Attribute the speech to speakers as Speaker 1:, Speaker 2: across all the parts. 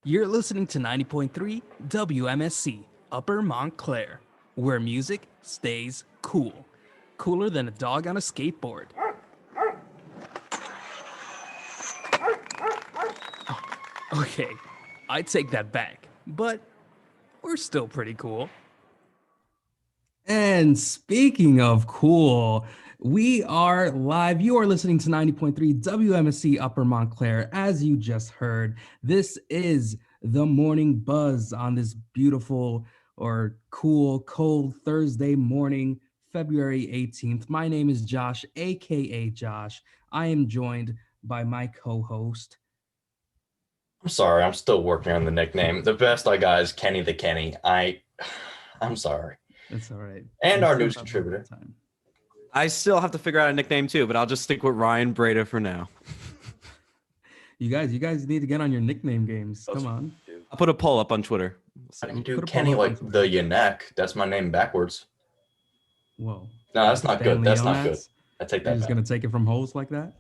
Speaker 1: You're listening to 90.3 WMSC, Upper Montclair, where music stays cool. Cooler than a dog on a skateboard. Okay, I take that back, but we're still pretty cool. And speaking of cool, we are live. You are listening to 90.3 WMSC Upper Montclair. As you just heard, this is the morning buzz on this beautiful or cool, cold Thursday morning, February 18th. My name is Josh, aka Josh. I am joined by my co-host.
Speaker 2: I'm sorry, I'm still working on the nickname. The best I got is Kenny the Kenny. I'm sorry.
Speaker 1: That's all right.
Speaker 2: And
Speaker 1: We
Speaker 2: our
Speaker 1: still
Speaker 2: news
Speaker 1: have a little
Speaker 2: contributor.
Speaker 1: bit of time.
Speaker 3: I still have to figure out a nickname too, but I'll just stick with Ryan Breda for now.
Speaker 1: You guys need to get on your nickname games. Come on.
Speaker 3: I'll put a poll up on Twitter.
Speaker 2: I can
Speaker 1: Put
Speaker 2: do
Speaker 1: a
Speaker 2: Kenny
Speaker 1: poll up
Speaker 2: like
Speaker 1: on
Speaker 2: the Yannick. That's my name backwards.
Speaker 1: Whoa.
Speaker 2: No, that's not good.
Speaker 1: Stanley
Speaker 2: That's not good.
Speaker 1: Yonats?
Speaker 2: I take
Speaker 1: You're
Speaker 2: that
Speaker 1: just
Speaker 2: back.
Speaker 1: gonna take it from holes like that?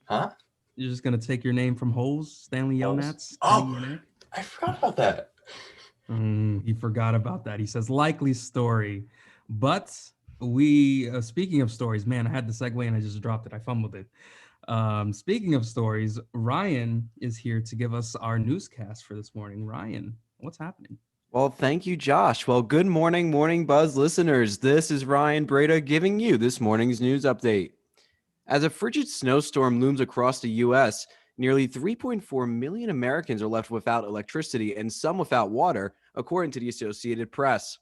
Speaker 2: Huh?
Speaker 1: You're just gonna take your name from holes, Stanley
Speaker 2: Holes?
Speaker 1: Yonats?
Speaker 2: Oh.
Speaker 1: Kenny Yannick?
Speaker 2: I forgot about that.
Speaker 1: He forgot about that. He says likely story, but speaking of stories, man, I had the segue and I just dropped it. I fumbled it. Speaking of stories, Ryan is here to give us our newscast for this morning. Ryan, what's happening?
Speaker 3: Well, thank you, Josh. Well, good morning, Morning Buzz listeners. This is Ryan Breda giving you this morning's news update. As a frigid snowstorm looms across the U.S., nearly 3.4 million Americans are left without electricity and some without water, according to the Associated Press.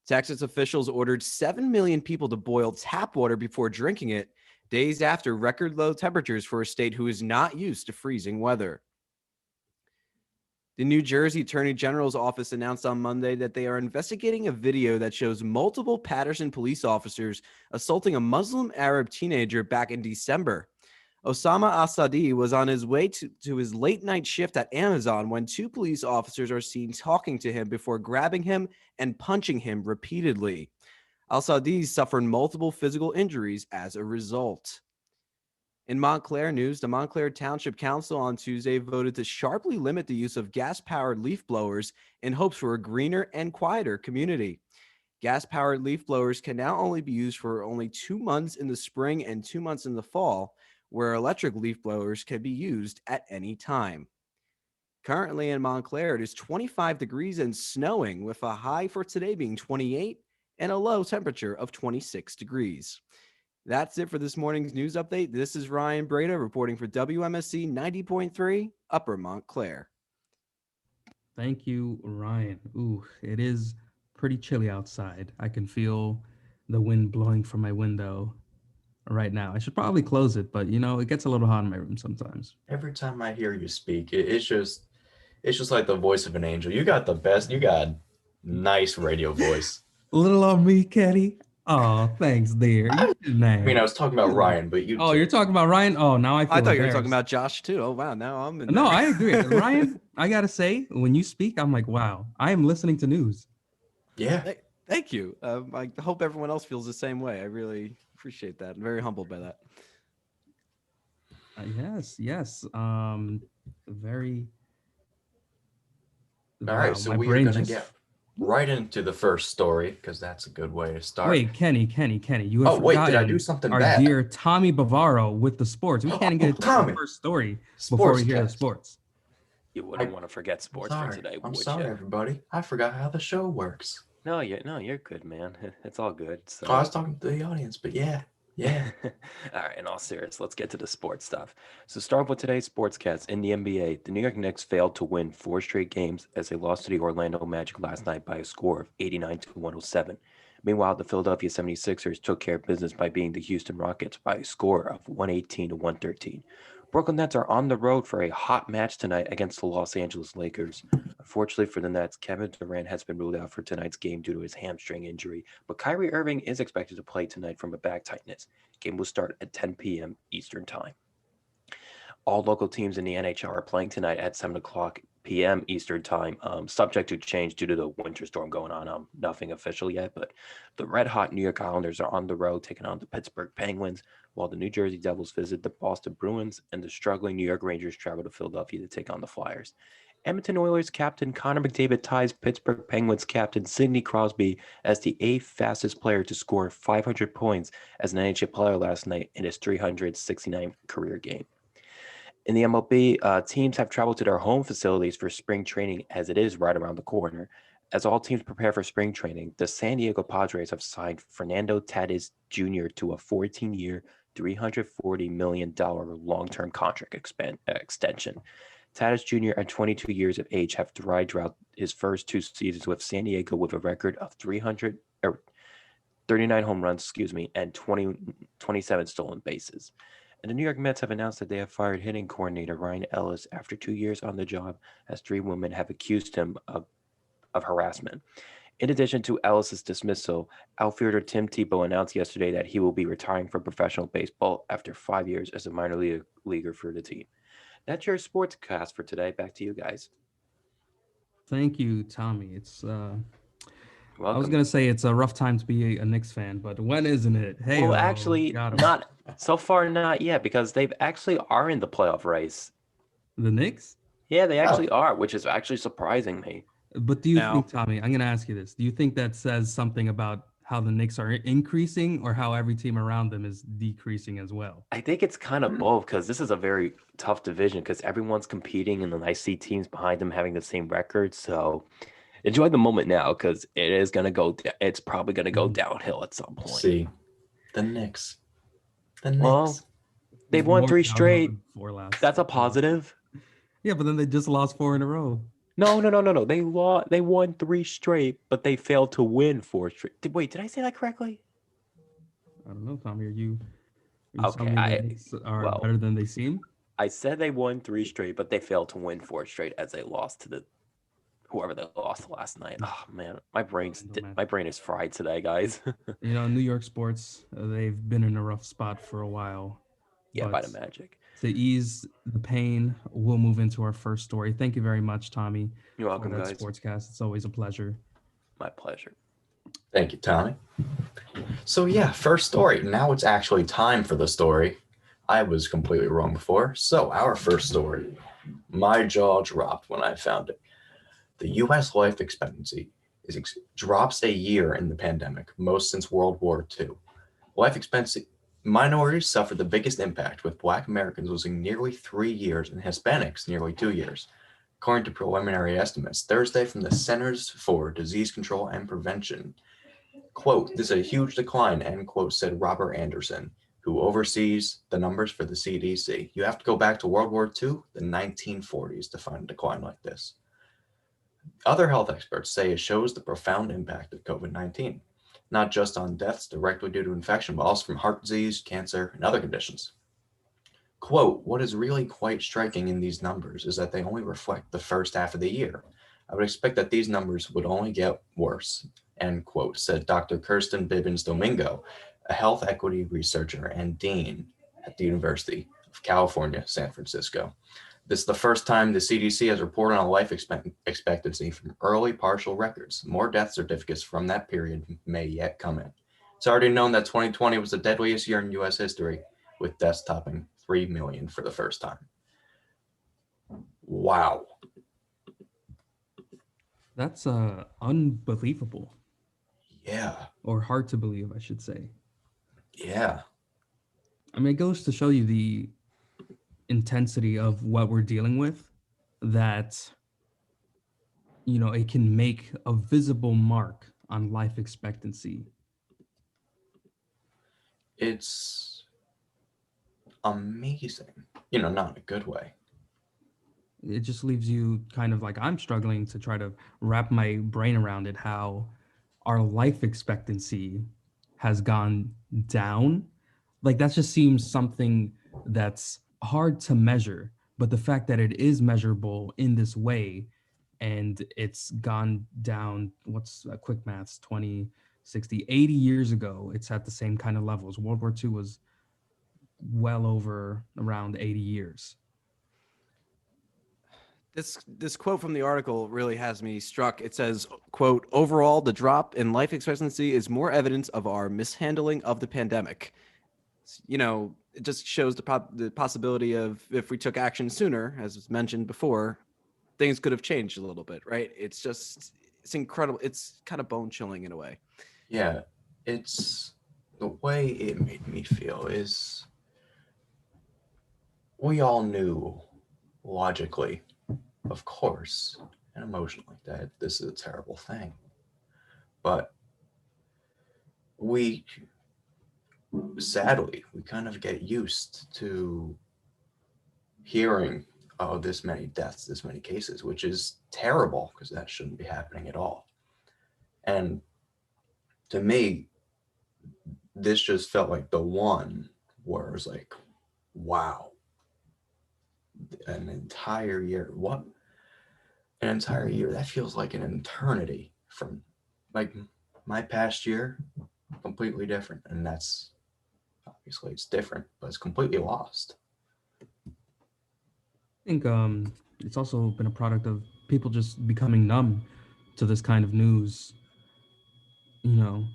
Speaker 3: Texas officials ordered 7 million people to boil tap water before drinking it, days after record low temperatures for a state who is not used to freezing weather. The New Jersey Attorney General's office announced on Monday that they are investigating a video that shows multiple Patterson police officers assaulting a Muslim Arab teenager back in December. Osama Asadi was on his way to his late night shift at Amazon when two police officers are seen talking to him before grabbing him and punching him repeatedly. Al-Sadi suffered multiple physical injuries as a result. In Montclair news, the Montclair Township Council on Tuesday voted to sharply limit the use of gas-powered leaf blowers in hopes for a greener and quieter community. Gas-powered leaf blowers can now only be used for only 2 months in the spring and 2 months in the fall, where electric leaf blowers can be used at any time. Currently in Montclair, it is 25 degrees and snowing, with a high for today being 28 and a low temperature of 26 degrees. That's it for this morning's news update. This is Ryan Breda reporting for WMSC 90.3 Upper Montclair.
Speaker 1: Thank you, Ryan. Ooh, it is pretty chilly outside. I can feel the wind blowing from my window right now. I should probably close it, but it gets a little hot in my room sometimes.
Speaker 2: Every time I hear you speak, it's just like the voice of an angel. You got nice radio voice.
Speaker 1: Little on me, Kenny. Oh, thanks, dear.
Speaker 2: I was talking about Ryan, but you.
Speaker 1: Oh, you're talking about Ryan? Oh, now I feel
Speaker 3: I thought you were talking
Speaker 1: embarrassed.
Speaker 3: about Josh too. Oh, wow. Now I'm in
Speaker 1: No,
Speaker 3: there.
Speaker 1: I agree. Ryan, I got to say, when you speak, I'm like, wow, I am listening to news.
Speaker 2: Yeah.
Speaker 3: Thank you. I hope everyone else feels the same way. I really appreciate that. I'm very humbled by that.
Speaker 1: Yes. Very.
Speaker 2: All right, so we are going to get right into the first story because that's a good way to start.
Speaker 1: Wait, Kenny, you have
Speaker 2: wait, did I do something
Speaker 1: our
Speaker 2: bad?
Speaker 1: dear Tommy Bavaro with the sports. We can't get into the first story before we hear the sports.
Speaker 4: You wouldn't want to forget sports for today,
Speaker 2: I'm
Speaker 4: would
Speaker 2: sorry,
Speaker 4: you?
Speaker 2: everybody. I forgot how the show works.
Speaker 4: No, you're good, man. It's all good. So.
Speaker 2: I was talking to the audience, but yeah.
Speaker 4: All right, in all seriousness, let's get to the sports stuff. So start with today's sportscast. In the NBA, the New York Knicks failed to win 4 straight games as they lost to the Orlando Magic last night by a score of 89-107. Meanwhile, the Philadelphia 76ers took care of business by beating the Houston Rockets by a score of 118-113. Brooklyn Nets are on the road for a hot match tonight against the Los Angeles Lakers. Unfortunately for the Nets, Kevin Durant has been ruled out for tonight's game due to his hamstring injury, but Kyrie Irving is expected to play tonight from a back tightness. Game will start at 10 p.m. Eastern Time. All local teams in the NHL are playing tonight at 7 o'clock p.m. Eastern Time, subject to change due to the winter storm going on. Nothing official yet, but the red-hot New York Islanders are on the road taking on the Pittsburgh Penguins, while the New Jersey Devils visit the Boston Bruins, and the struggling New York Rangers travel to Philadelphia to take on the Flyers. Edmonton Oilers captain Connor McDavid ties Pittsburgh Penguins captain Sidney Crosby as the 8th fastest player to score 500 points as an NHL player last night in his 369th career game. In the MLB, teams have traveled to their home facilities for spring training as it is right around the corner. As all teams prepare for spring training, the San Diego Padres have signed Fernando Tatis Jr. to a 14-year, $340 million long-term contract extension. Tatis Jr. at 22 years of age have thrived throughout his first 2 seasons with San Diego with a record of 39 home runs, and 27 stolen bases. And the New York Mets have announced that they have fired hitting coordinator Ryan Ellis after 2 years on the job, as 3 women have accused him of harassment. In addition to Ellis's dismissal, outfielder Tim Tebow announced yesterday that he will be retiring from professional baseball after 5 years as a minor leaguer for the team. That's your sportscast for today. Back to you guys.
Speaker 1: Thank you, Tommy. It's I was
Speaker 4: Welcome.
Speaker 1: gonna say it's a rough time to be a Knicks fan, but when isn't it? Hey,
Speaker 4: Well, actually,
Speaker 1: got 'em.
Speaker 4: not so far, not yet, because they actually are in the playoff race.
Speaker 1: The Knicks.
Speaker 4: Yeah, they actually are, which is actually surprising me.
Speaker 1: But do you
Speaker 3: Now-
Speaker 1: think, Tommy? I'm gonna ask you this: do you think that says something about how the Knicks are increasing, or how every team around them is decreasing as well?
Speaker 4: I think it's kind of both because this is a very tough division because everyone's competing and then I see teams behind them having the same record. So enjoy the moment now because it is going to go, it's probably going to go downhill at some point.
Speaker 2: See, the Knicks. The Knicks.
Speaker 4: Well, they've won
Speaker 1: More
Speaker 4: 3
Speaker 1: downhill
Speaker 4: straight.
Speaker 1: than 4 last.
Speaker 4: That's a positive.
Speaker 1: Yeah, but then they just lost 4 in a row.
Speaker 4: No. They won 3 straight, but they failed to win 4 straight. Wait, did I say that correctly?
Speaker 1: I don't know, Tommy. Are you
Speaker 4: Okay,
Speaker 1: telling me the Knicks are
Speaker 4: well,
Speaker 1: better than they seem?
Speaker 4: I said they won 3 straight, but they failed to win 4 straight as they lost to whoever they lost last night. Oh man, my brain is fried today, guys.
Speaker 1: You know, New York sports, they've been in a rough spot for a while.
Speaker 4: Yeah, by
Speaker 1: but
Speaker 4: the Magic.
Speaker 1: To ease the pain, we'll move into our first story. Thank you very much, Tommy.
Speaker 4: You're welcome,
Speaker 1: for that
Speaker 4: guys.
Speaker 1: Sportscast. It's always a pleasure.
Speaker 4: My pleasure.
Speaker 2: Thank you, Tommy. So yeah, first story. Now it's actually time for the story. I was completely wrong before. So our first story. My jaw dropped when I found it. The U.S. life expectancy drops a year in the pandemic, most since World War II. Life expectancy. Minorities suffered the biggest impact, with Black Americans losing nearly 3 years and Hispanics nearly 2 years. According to preliminary estimates Thursday from the Centers for Disease Control and Prevention. Quote, this is a huge decline, end quote, said Robert Anderson, who oversees the numbers for the CDC. You have to go back to World War II, the 1940s, to find a decline like this. Other health experts say it shows the profound impact of COVID-19, not just on deaths directly due to infection, but also from heart disease, cancer, and other conditions. Quote, what is really quite striking in these numbers is that they only reflect the first half of the year. I would expect that these numbers would only get worse, end quote, said Dr. Kirsten Bibbins Domingo, a health equity researcher and dean at the University of California, San Francisco. This is the first time the CDC has reported on life expectancy from early partial records. More death certificates from that period may yet come in. It's already known that 2020 was the deadliest year in U.S. history, with deaths topping 3 million for the first time. Wow.
Speaker 1: That's unbelievable.
Speaker 2: Yeah.
Speaker 1: Or hard to believe, I should say.
Speaker 2: Yeah.
Speaker 1: I mean, it goes to show you the intensity of what we're dealing with, that, you know, it can make a visible mark on life expectancy.
Speaker 2: It's amazing, you know, not in a good way.
Speaker 1: It just leaves you kind of like, I'm struggling to try to wrap my brain around it, how our life expectancy has gone down. Like, that just seems something that's hard to measure, but the fact that it is measurable in this way, and it's gone down, what's quick maths, 20, 60, 80 years ago, it's at the same kind of levels. World War II was well over around 80 years.
Speaker 3: This quote from the article really has me struck. It says, quote, overall, the drop in life expectancy is more evidence of our mishandling of the pandemic. You know, it just shows the possibility of, if we took action sooner, as was mentioned before, things could have changed a little bit, right? It's incredible. It's kind of bone chilling in a way.
Speaker 2: Yeah, it's the way it made me feel is we all knew logically, of course, and emotionally that this is a terrible thing. But we, sadly, we kind of get used to hearing, oh, this many deaths, this many cases, which is terrible because that shouldn't be happening at all. And to me, this just felt like the one where it was like, wow, an entire year. What? An entire year? That feels like an eternity from like my past year, completely different. And that's obviously it's different, but it's completely lost.
Speaker 1: I think it's also been a product of people just becoming numb to this kind of news. You know,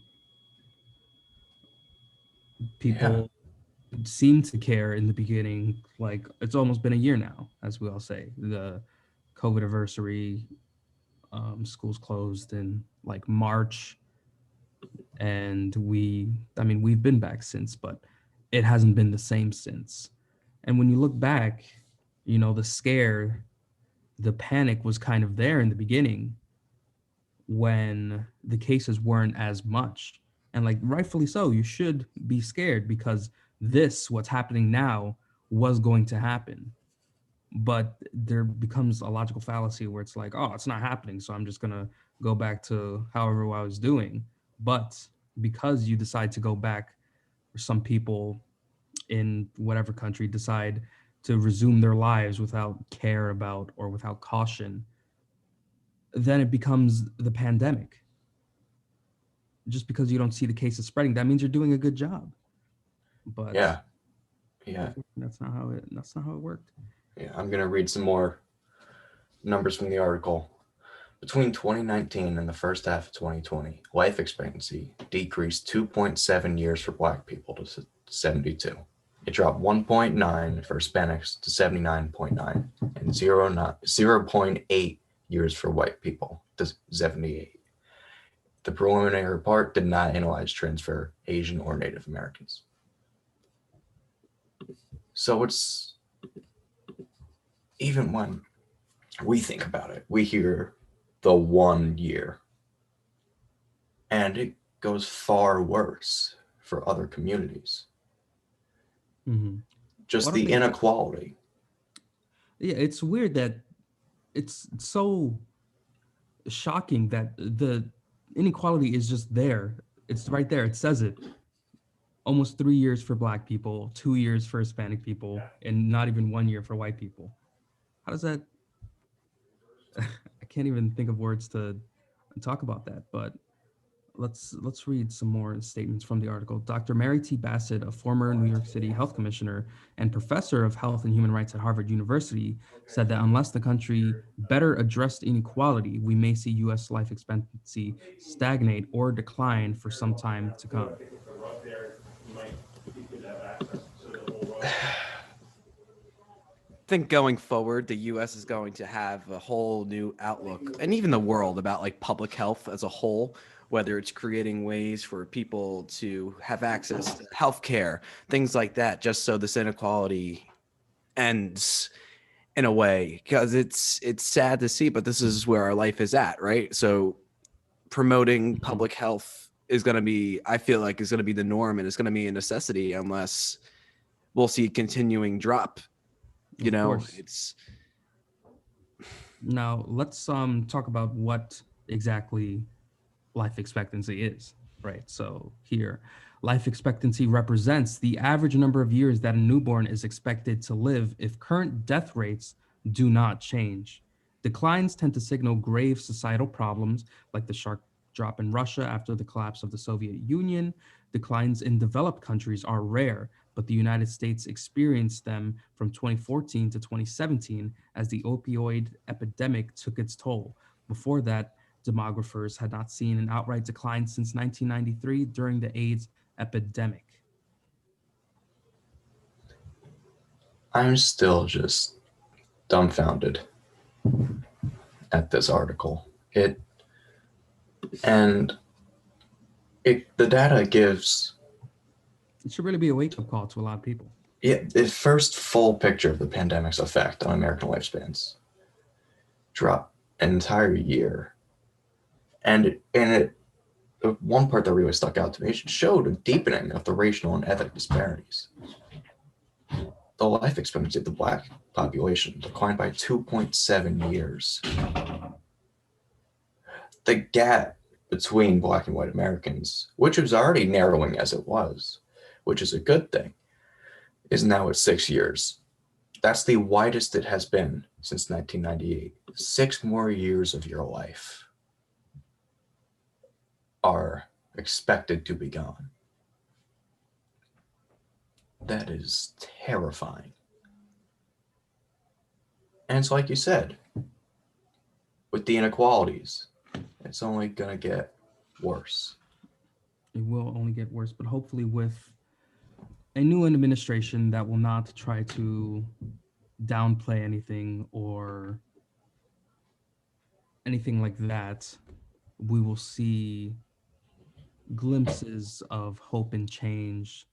Speaker 2: Yeah.
Speaker 1: people seem to care in the beginning. Like it's almost been a year now, as we all say. The COVID anniversary, schools closed in like March, and I mean, we've been back since, but it hasn't been the same since. And when you look back, you know, the scare, the panic was kind of there in the beginning when the cases weren't as much. And like rightfully so, you should be scared because what's happening now, was going to happen. But there becomes a logical fallacy where it's like, oh, it's not happening, so I'm just gonna go back to however I was doing. But because you decide to go back, or some people in whatever country decide to resume their lives without care about or without caution, then it becomes the pandemic. Just because you don't see the cases spreading, that means you're doing a good job. But
Speaker 2: Yeah. Yeah.
Speaker 1: that's not how it worked.
Speaker 2: Yeah. I'm going to read some more numbers from the article. Between 2019 and the first half of 2020, life expectancy decreased 2.7 years for Black people to 72. It dropped 1.9 for Hispanics to 79.9 and 0.8 years for white people to 78. The preliminary report did not analyze trends for Asian or Native Americans. So it's, even when we think about it, we hear the 1 year, and it goes far worse for other communities.
Speaker 1: Mm-hmm.
Speaker 2: Just the inequality.
Speaker 1: Yeah, it's weird that it's so shocking that the inequality is just there. It's right there. It says it. Almost 3 years for Black people, 2 years for Hispanic people, and not even 1 year for white people. How does that? I can't even think of words to talk about that. But let's read some more statements from the article. Dr. Mary T. Bassett, a former New York City health commissioner and professor of health and human rights at Harvard University, said that unless the country better addressed inequality, we may see U.S. life expectancy stagnate or decline for some time to come.
Speaker 3: I think going forward, the U.S. is going to have a whole new outlook, and even the world, about like public health as a whole, whether it's creating ways for people to have access to healthcare, things like that, just so this inequality ends in a way. Because it's sad to see, but this is where our life is at, right? So promoting public health is going to be, I feel like, is going to be the norm, and it's going to be a necessity unless we'll see a continuing drop. You know, it's
Speaker 1: Now let's talk about what exactly life expectancy is, right? So here, life expectancy represents the average number of years that a newborn is expected to live if current death rates do not change. Declines tend to signal grave societal problems like the sharp drop in Russia after the collapse of the Soviet Union. Declines in developed countries are rare, but the United States experienced them from 2014 to 2017 as the opioid epidemic took its toll. Before that, demographers had not seen an outright decline since 1993 during the AIDS epidemic.
Speaker 2: I'm still just dumbfounded at this article. The data gives
Speaker 1: It should really be a wake-up call to a lot of people.
Speaker 2: the first full picture of the pandemic's effect on American lifespans. Dropped an entire year. And the one part that really stuck out to me, it showed a deepening of the racial and ethnic disparities. The life expectancy of the Black population declined by 2.7 years. The gap between Black and white Americans, which was already narrowing as it was, which is a good thing, is now at 6 years. That's the widest it has been since 1998. 6 more years of your life are expected to be gone. That is terrifying. And it's like you said, with the inequalities, it's only going to get worse.
Speaker 1: It will only get worse, but hopefully with a new administration that will not try to downplay anything or anything like that, we will see glimpses of hope and change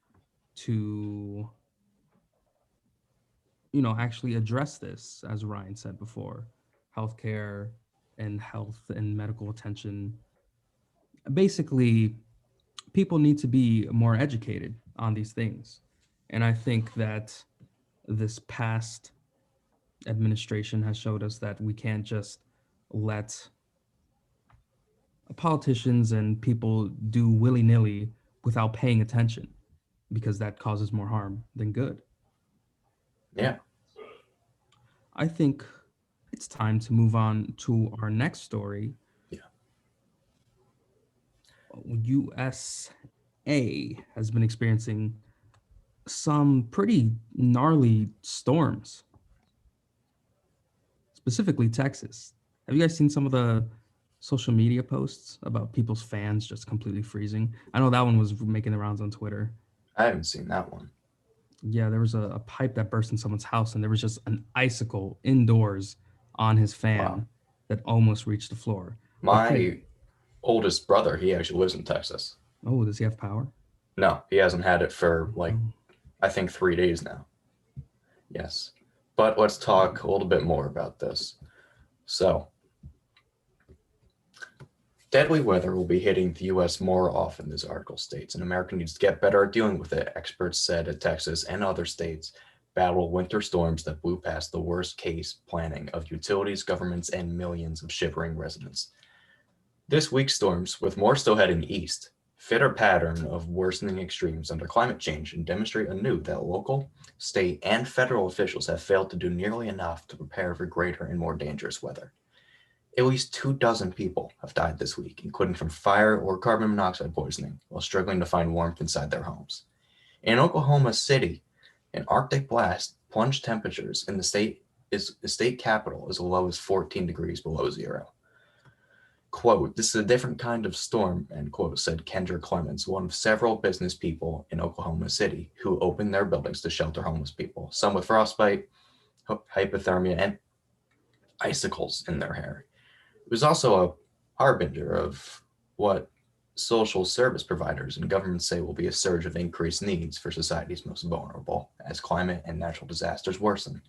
Speaker 1: to, actually address this, as Ryan said before, healthcare and health and medical attention. Basically, people need to be more educated on these things. And I think that this past administration has showed us that we can't just let politicians and people do willy-nilly without paying attention, because that causes more harm than good.
Speaker 2: Yeah.
Speaker 1: I think it's time to move on to our next story.
Speaker 2: Yeah.
Speaker 1: USA has been experiencing some pretty gnarly storms, specifically Texas. Have you guys seen some of the social media posts about people's fans just completely freezing? I know that one was making the rounds on Twitter.
Speaker 2: I haven't seen that one.
Speaker 1: Yeah, there was a pipe that burst in someone's house, and there was just an icicle indoors on his fan that almost reached the floor.
Speaker 2: My oldest brother, he actually lives in Texas.
Speaker 1: Oh, does he have power?
Speaker 2: No, he hasn't had it for I think 3 days now. Yes. But let's talk a little bit more about this. So, deadly weather will be hitting the U.S. more often, this article states, and America needs to get better at dealing with it, experts said at Texas and other states battle winter storms that blew past the worst case planning of utilities, governments, and millions of shivering residents. This week's storms, with more still heading east, fit a pattern of worsening extremes under climate change and demonstrate anew that local, state, and federal officials have failed to do nearly enough to prepare for greater and more dangerous weather. At least 24 people have died this week, including from fire or carbon monoxide poisoning, while struggling to find warmth inside their homes. In Oklahoma City, an Arctic blast plunged temperatures in the state capital as low as 14 degrees below zero. Quote, "This is a different kind of storm," end quote, said Kendra Clemens, one of several business people in Oklahoma City who opened their buildings to shelter homeless people, some with frostbite, hypothermia, and icicles in their hair. It was also a harbinger of what social service providers and governments say will be a surge of increased needs for society's most vulnerable as climate and natural disasters worsen.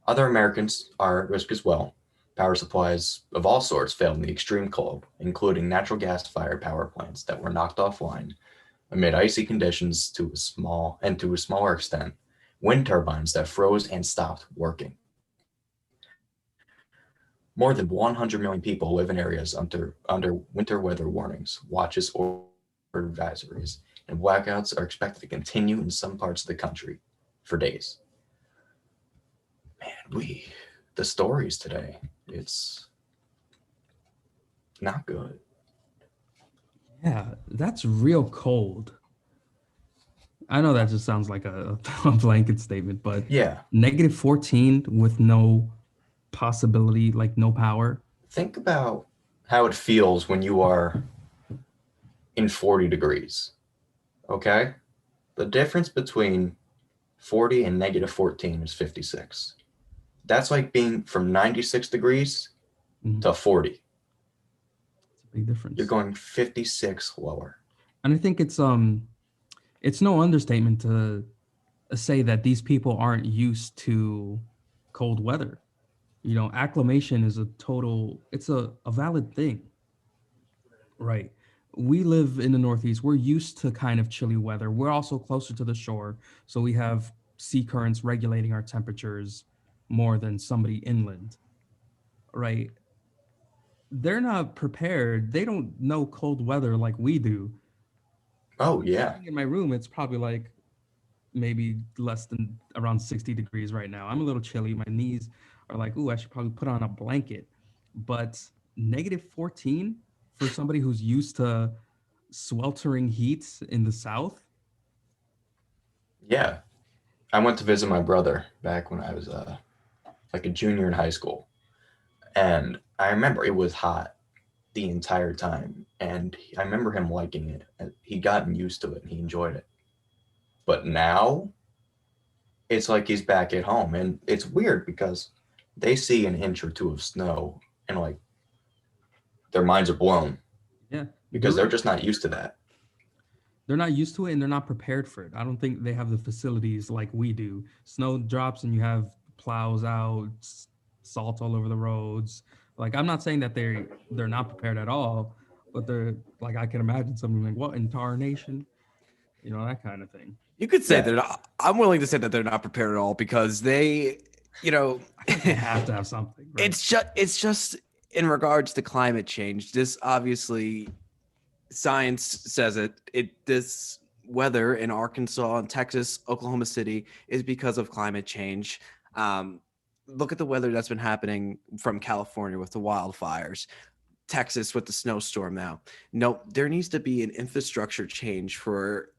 Speaker 2: Other Americans are at risk as well. Power supplies of all sorts failed in the extreme cold, including natural gas-fired power plants that were knocked offline amid icy conditions to a smaller extent, wind turbines that froze and stopped working. More than 100 million people live in areas under winter weather warnings, watches, or advisories, and blackouts are expected to continue in some parts of the country for days. Man, the stories today, it's not good.
Speaker 1: Yeah, that's real cold. I know that just sounds like a blanket statement, but
Speaker 2: Yeah.
Speaker 1: -14 with no possibility, like no power.
Speaker 2: Think about how it feels when you are in 40 degrees, okay? The difference between 40 and -14 is 56. That's like being from 96 degrees
Speaker 1: Mhm.
Speaker 2: to 40.
Speaker 1: It's a big difference.
Speaker 2: You're going 56 lower.
Speaker 1: And I think it's no understatement to say that these people aren't used to cold weather. You know, acclimation is it's a valid thing, right? We live in the Northeast. We're used to kind of chilly weather. We're also closer to the shore, so we have sea currents regulating our temperatures more than somebody inland, right? They're not prepared. They don't know cold weather like we do.
Speaker 2: Oh, yeah.
Speaker 1: Sitting in my room, it's probably like maybe less than around 60 degrees right now. I'm a little chilly. My knees are like, ooh, I should probably put on a blanket. But negative 14 for somebody who's used to sweltering heat in the South.
Speaker 2: Yeah. I went to visit my brother back when I was like a junior in high school. And I remember it was hot the entire time. And I remember him liking it. He'd gotten used to it and he enjoyed it. But now it's like he's back at home. And it's weird because they see an inch or two of snow and like their minds are blown
Speaker 1: Yeah.
Speaker 2: because they're just not used to that.
Speaker 1: They're not used to it and they're not prepared for it. I don't think they have the facilities like we do. Snow drops and you have plows out, salt all over the roads. Like I'm not saying that they're not prepared at all, but they're like I can imagine something like what in tarnation, you know, that kind of thing.
Speaker 3: You could say
Speaker 2: Yeah.
Speaker 3: they're not. I'm willing to say that they're not prepared at all because they, you know,
Speaker 1: They have to have something. Right?
Speaker 3: it's just in regards to climate change. This obviously science says this weather in Arkansas and Texas, Oklahoma City is because of climate change. Look at the weather that's been happening from California with the wildfires, Texas with the snowstorm now. No, there needs to be an infrastructure change for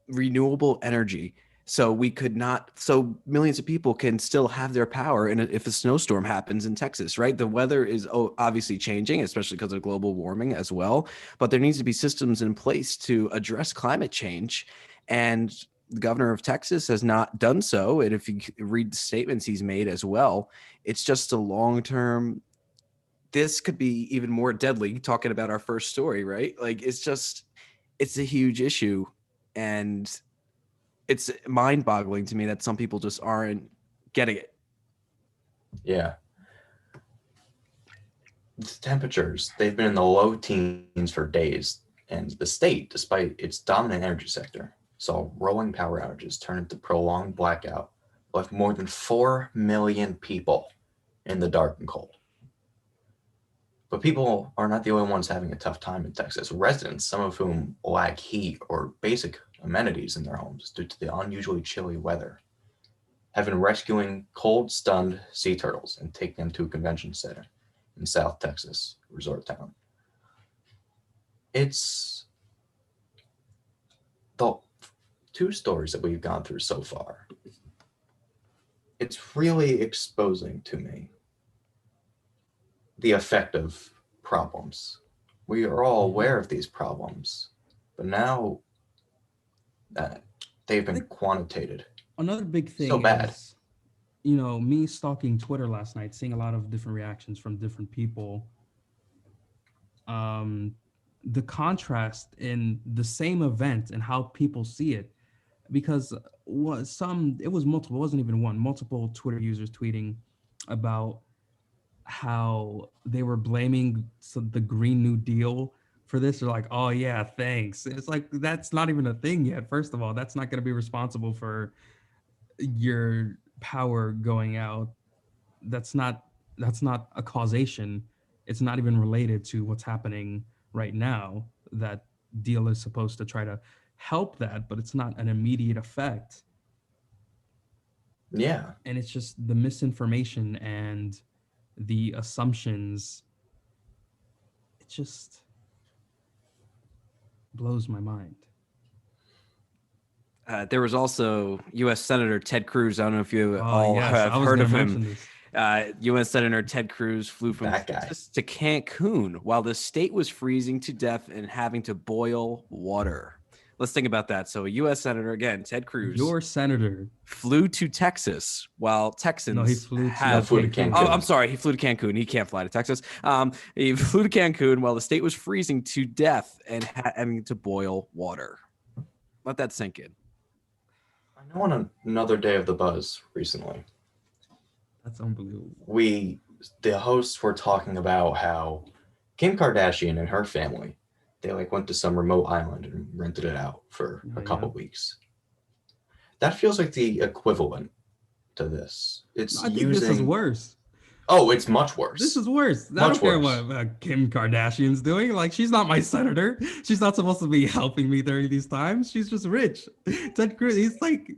Speaker 3: renewable energy so millions of people can still have their power and if a snowstorm happens in Texas, right? The weather is obviously changing, especially because of global warming as well, but there needs to be systems in place to address climate change, and the governor of Texas has not done so. And if you read the statements he's made as well, it's just a long-term, this could be even more deadly, talking about our first story, right? Like it's a huge issue, and it's mind-boggling to me that some people just aren't getting it.
Speaker 2: Yeah. The temperatures, they've been in the low teens for days. And the state, despite its dominant energy sector, saw rolling power outages turn into prolonged blackout, left more than 4 million people in the dark and cold. But people are not the only ones having a tough time in Texas. Residents, some of whom lack heat or basic amenities in their homes due to the unusually chilly weather, have been rescuing cold, stunned sea turtles and taking them to a convention center in South Texas resort town. It's the two stories that we've gone through so far. It's really exposing to me the effect of problems. We are all aware of these problems, but now that they've been quantitated.
Speaker 1: Another big thing
Speaker 2: So bad.
Speaker 1: is, you know, me stalking Twitter last night, seeing a lot of different reactions from different people. The contrast in the same event and how people see it, because it was multiple, it wasn't even one, multiple Twitter users tweeting about how they were blaming the Green New Deal for this. They're like, oh yeah, thanks. It's like that's not even a thing yet. First of all, that's not going to be responsible for your power going out. That's not a causation. It's not even related to what's happening right now. That deal is supposed to try to help that, but it's not an immediate effect.
Speaker 2: Yeah.
Speaker 1: And it's just the misinformation and the assumptions. It just blows my mind.
Speaker 3: There was also U.S. Senator Ted Cruz. I don't know if you all
Speaker 1: Yes,
Speaker 3: have
Speaker 1: I was
Speaker 3: heard
Speaker 1: gonna
Speaker 3: of him.
Speaker 1: mention this.
Speaker 3: U.S. Senator Ted Cruz flew from
Speaker 2: That guy.
Speaker 3: Texas to Cancun while the state was freezing to death and having to boil water. let's think about that. So a U.S. Senator, again, Ted Cruz,
Speaker 1: Your senator.
Speaker 3: flew to Texas while Texans
Speaker 1: No, he flew to
Speaker 3: have.
Speaker 2: flew to
Speaker 1: Cancun.
Speaker 2: Cancun.
Speaker 3: Oh, I'm sorry. He flew to Cancun. He can't fly to Texas. He flew to Cancun while the state was freezing to death and having to boil water. Let that sink in.
Speaker 2: I know on another day of the Buzz recently,
Speaker 1: That's unbelievable.
Speaker 2: the hosts were talking about how Kim Kardashian and her family, they like went to some remote island and rented it out for a couple weeks. That feels like the equivalent to this. It's
Speaker 1: I think this is worse.
Speaker 2: Oh, it's much worse.
Speaker 1: This is worse. I
Speaker 2: Much
Speaker 1: don't care
Speaker 2: worse.
Speaker 1: what Kim Kardashian's doing. Like, she's not my senator. She's not supposed to be helping me during these times. She's just rich. Ted Cruz, he's like,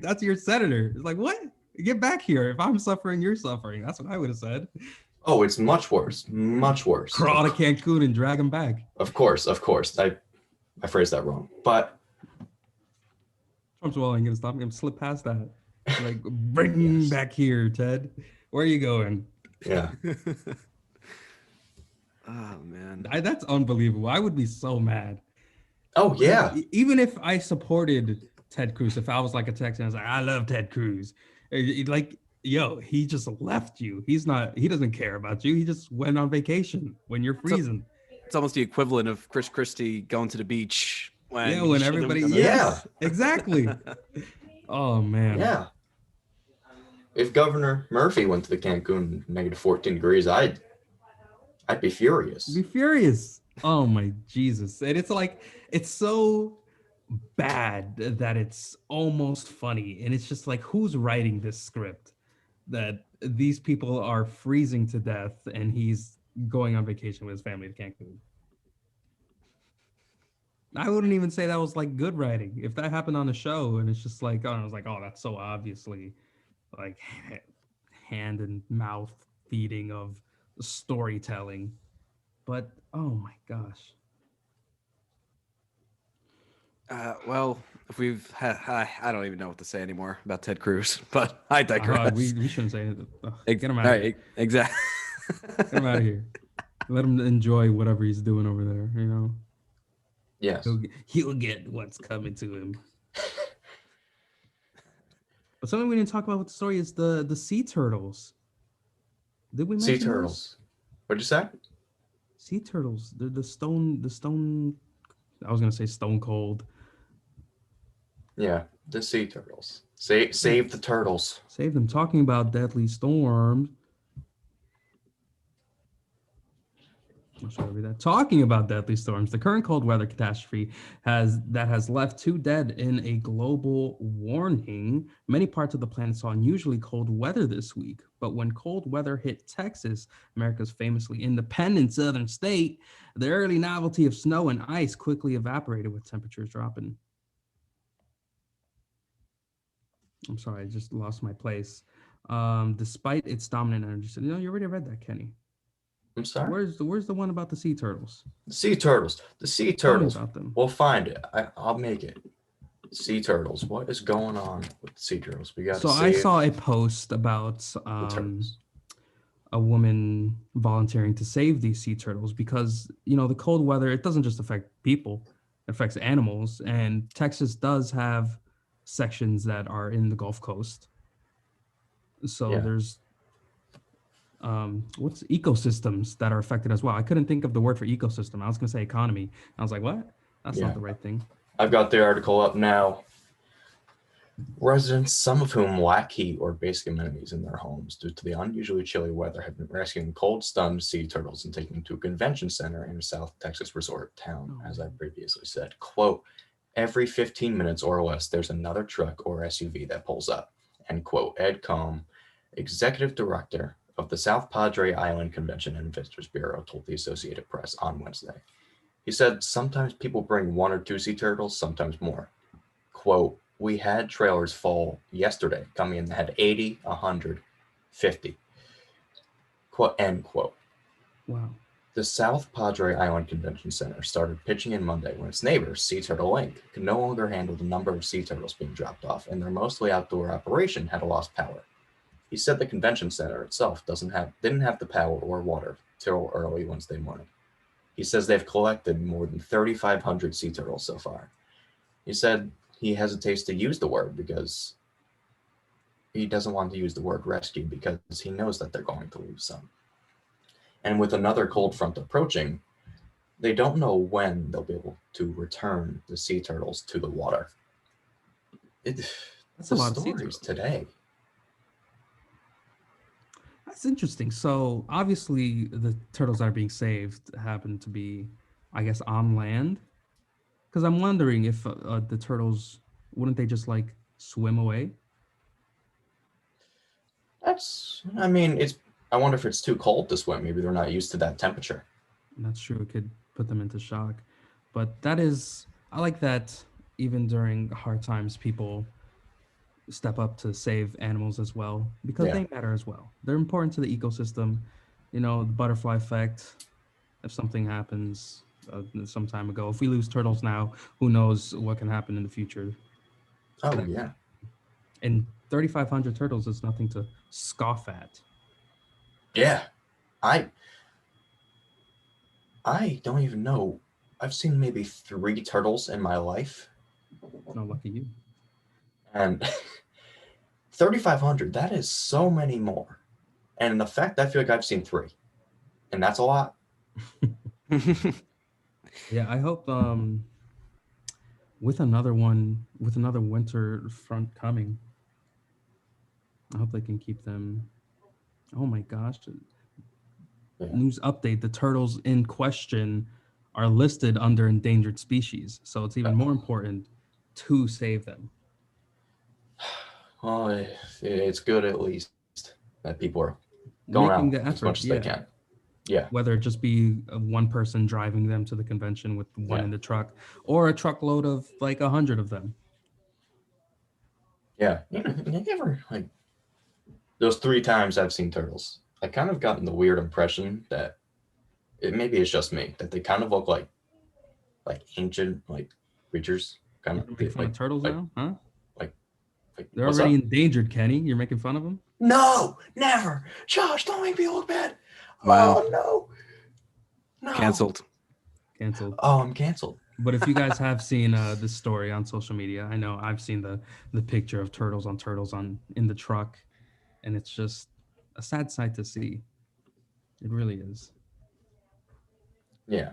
Speaker 1: that's your senator. It's like, what? Get back here. If I'm suffering, you're suffering. That's what I would have said.
Speaker 2: Oh, it's much worse. Much worse.
Speaker 1: Crawl to Cancun and drag him back.
Speaker 2: Of course. I phrased that wrong. But
Speaker 1: Trump's well, I'm gonna stop him. Slip past that. Like, bring him back here, Ted. Where are you going?
Speaker 2: yeah.
Speaker 3: Oh man.
Speaker 1: That's unbelievable. I would be so mad.
Speaker 2: Oh yeah.
Speaker 1: Even if I supported Ted Cruz, if I was like a Texan, I was like, I love Ted Cruz. Like, yo, he just left you. He doesn't care about you. He just went on vacation when you're freezing.
Speaker 3: It's almost the equivalent of Chris Christie going to the beach
Speaker 1: when everybody,
Speaker 2: Yes,
Speaker 1: exactly. Oh man.
Speaker 2: Yeah. If Governor Murphy went to the Cancun -14 degrees, I'd be furious.
Speaker 1: Be furious. Oh my Jesus. And it's like, it's so bad that it's almost funny. And it's just like, who's writing this script that these people are freezing to death and he's going on vacation with his family to Cancun? I wouldn't even say that was like good writing. If that happened on a show and it's just like, oh, I was like, oh, that's so obviously like hand and mouth feeding of storytelling. But oh my gosh.
Speaker 3: Well, if we've had, I don't even know what to say anymore about Ted Cruz, but I digress.
Speaker 1: We shouldn't say it. Get him out.
Speaker 3: Right, exactly.
Speaker 1: Get him out of here. Let him enjoy whatever he's doing over there. You know.
Speaker 2: Yes.
Speaker 1: He'll get what's coming to him. But something we didn't talk about with the story is the sea turtles. Did we mention
Speaker 2: Sea turtles. What'd you say?
Speaker 1: Sea turtles. The stone. I was gonna say stone cold.
Speaker 2: Yeah, the sea turtles. Save the turtles.
Speaker 1: Save them. Talking about deadly storms. Talking about deadly storms, the current cold weather catastrophe has left 2 dead in a global warning. Many parts of the planet saw unusually cold weather this week, but when cold weather hit Texas, America's famously independent southern state, the early novelty of snow and ice quickly evaporated with temperatures dropping. I'm sorry, I just lost my place. Despite its dominant energy, so, you already read that, Kenny.
Speaker 2: I'm sorry.
Speaker 1: Where's the one about the sea turtles?
Speaker 2: The sea turtles. The sea turtles.
Speaker 1: About them.
Speaker 2: We'll find it. I'll make it. Sea turtles. What is going on with the sea turtles? We got.
Speaker 1: So I saw a post about a woman volunteering to save these sea turtles because the cold weather, it doesn't just affect people, it affects animals, and Texas does have sections that are in the Gulf Coast. So there's what's ecosystems that are affected as well. I couldn't think of the word for ecosystem. I was gonna say economy. I was like, what? That's not the right thing.
Speaker 2: I've got the article up now. Residents, some of whom lack heat or basic amenities in their homes due to the unusually chilly weather, have been rescuing cold, stunned sea turtles and taking them to a convention center in a South Texas resort town. As I previously said, quote, every 15 minutes or less, there's another truck or SUV that pulls up, end quote. Ed Combe, executive director of the South Padre Island Convention and Visitors Bureau, told the Associated Press on Wednesday. He said, sometimes people bring 1 or 2 sea turtles, sometimes more. Quote, we had trailers fall yesterday coming in that had 80, 100, 50. Quote, end quote.
Speaker 1: Wow.
Speaker 2: The South Padre Island Convention Center started pitching in Monday when its neighbor, Sea Turtle Inc., could no longer handle the number of sea turtles being dropped off, and their mostly outdoor operation had lost power. He said the convention center itself didn't have the power or water till early Wednesday morning. He says they've collected more than 3,500 sea turtles so far. He said he hesitates to use the word because he doesn't want to use the word rescue because he knows that they're going to lose some. And with another cold front approaching, they don't know when they'll be able to return the sea turtles to the water.
Speaker 1: That's
Speaker 2: The
Speaker 1: a lot of sea
Speaker 2: stories
Speaker 1: turtles.
Speaker 2: today.
Speaker 1: That's interesting. So obviously, the turtles that are being saved happen to be, I guess, on land. Because I'm wondering if the turtles wouldn't they just like swim away?
Speaker 2: I mean, I wonder if it's too cold to swim. Maybe they're not used to that temperature.
Speaker 1: That's true. It could put them into shock. But I like that even during hard times, people step up to save animals as well because
Speaker 2: Yeah.
Speaker 1: they matter as well. They're important to the ecosystem. You know, the butterfly effect. If something happens some time ago, if we lose turtles now, who knows what can happen in the future?
Speaker 2: Oh, yeah.
Speaker 1: And 3,500 turtles is nothing to scoff at.
Speaker 2: Yeah. I don't even know. I've seen maybe 3 turtles in my life.
Speaker 1: No, lucky you.
Speaker 2: And 3,500, that is so many more. And in effect, I feel like I've seen 3. And that's a lot.
Speaker 1: Yeah, I hope with another winter front coming, I hope they can keep them. Oh my gosh.
Speaker 2: Yeah.
Speaker 1: News update, the turtles in question are listed under endangered species. So it's even more important to save them.
Speaker 2: Well, it's good at least that people are going
Speaker 1: Making
Speaker 2: out
Speaker 1: the
Speaker 2: as much
Speaker 1: effort,
Speaker 2: as they can. Yeah.
Speaker 1: Whether it just be one person driving them to the convention with one
Speaker 2: Yeah.
Speaker 1: in the truck, or a truckload of like 100 of them.
Speaker 2: Yeah. You ever, like, those 3 times I've seen turtles, I kind of gotten the weird impression that maybe it's just me, that they kind of look like ancient, like, creatures. Kind
Speaker 1: You're
Speaker 2: of
Speaker 1: making fun of turtles now, huh?
Speaker 2: like
Speaker 1: They're
Speaker 2: what's
Speaker 1: already
Speaker 2: up?
Speaker 1: endangered, Kenny. You're making fun of them?
Speaker 2: No, never. Josh, don't make me look bad.
Speaker 3: Wow.
Speaker 2: Oh, no. No.
Speaker 3: Canceled.
Speaker 1: Canceled.
Speaker 2: Oh, I'm canceled.
Speaker 1: But if you guys have seen this story on social media, I know I've seen the picture of turtles on in the truck, and it's just a sad sight to see. It really is.
Speaker 2: Yeah.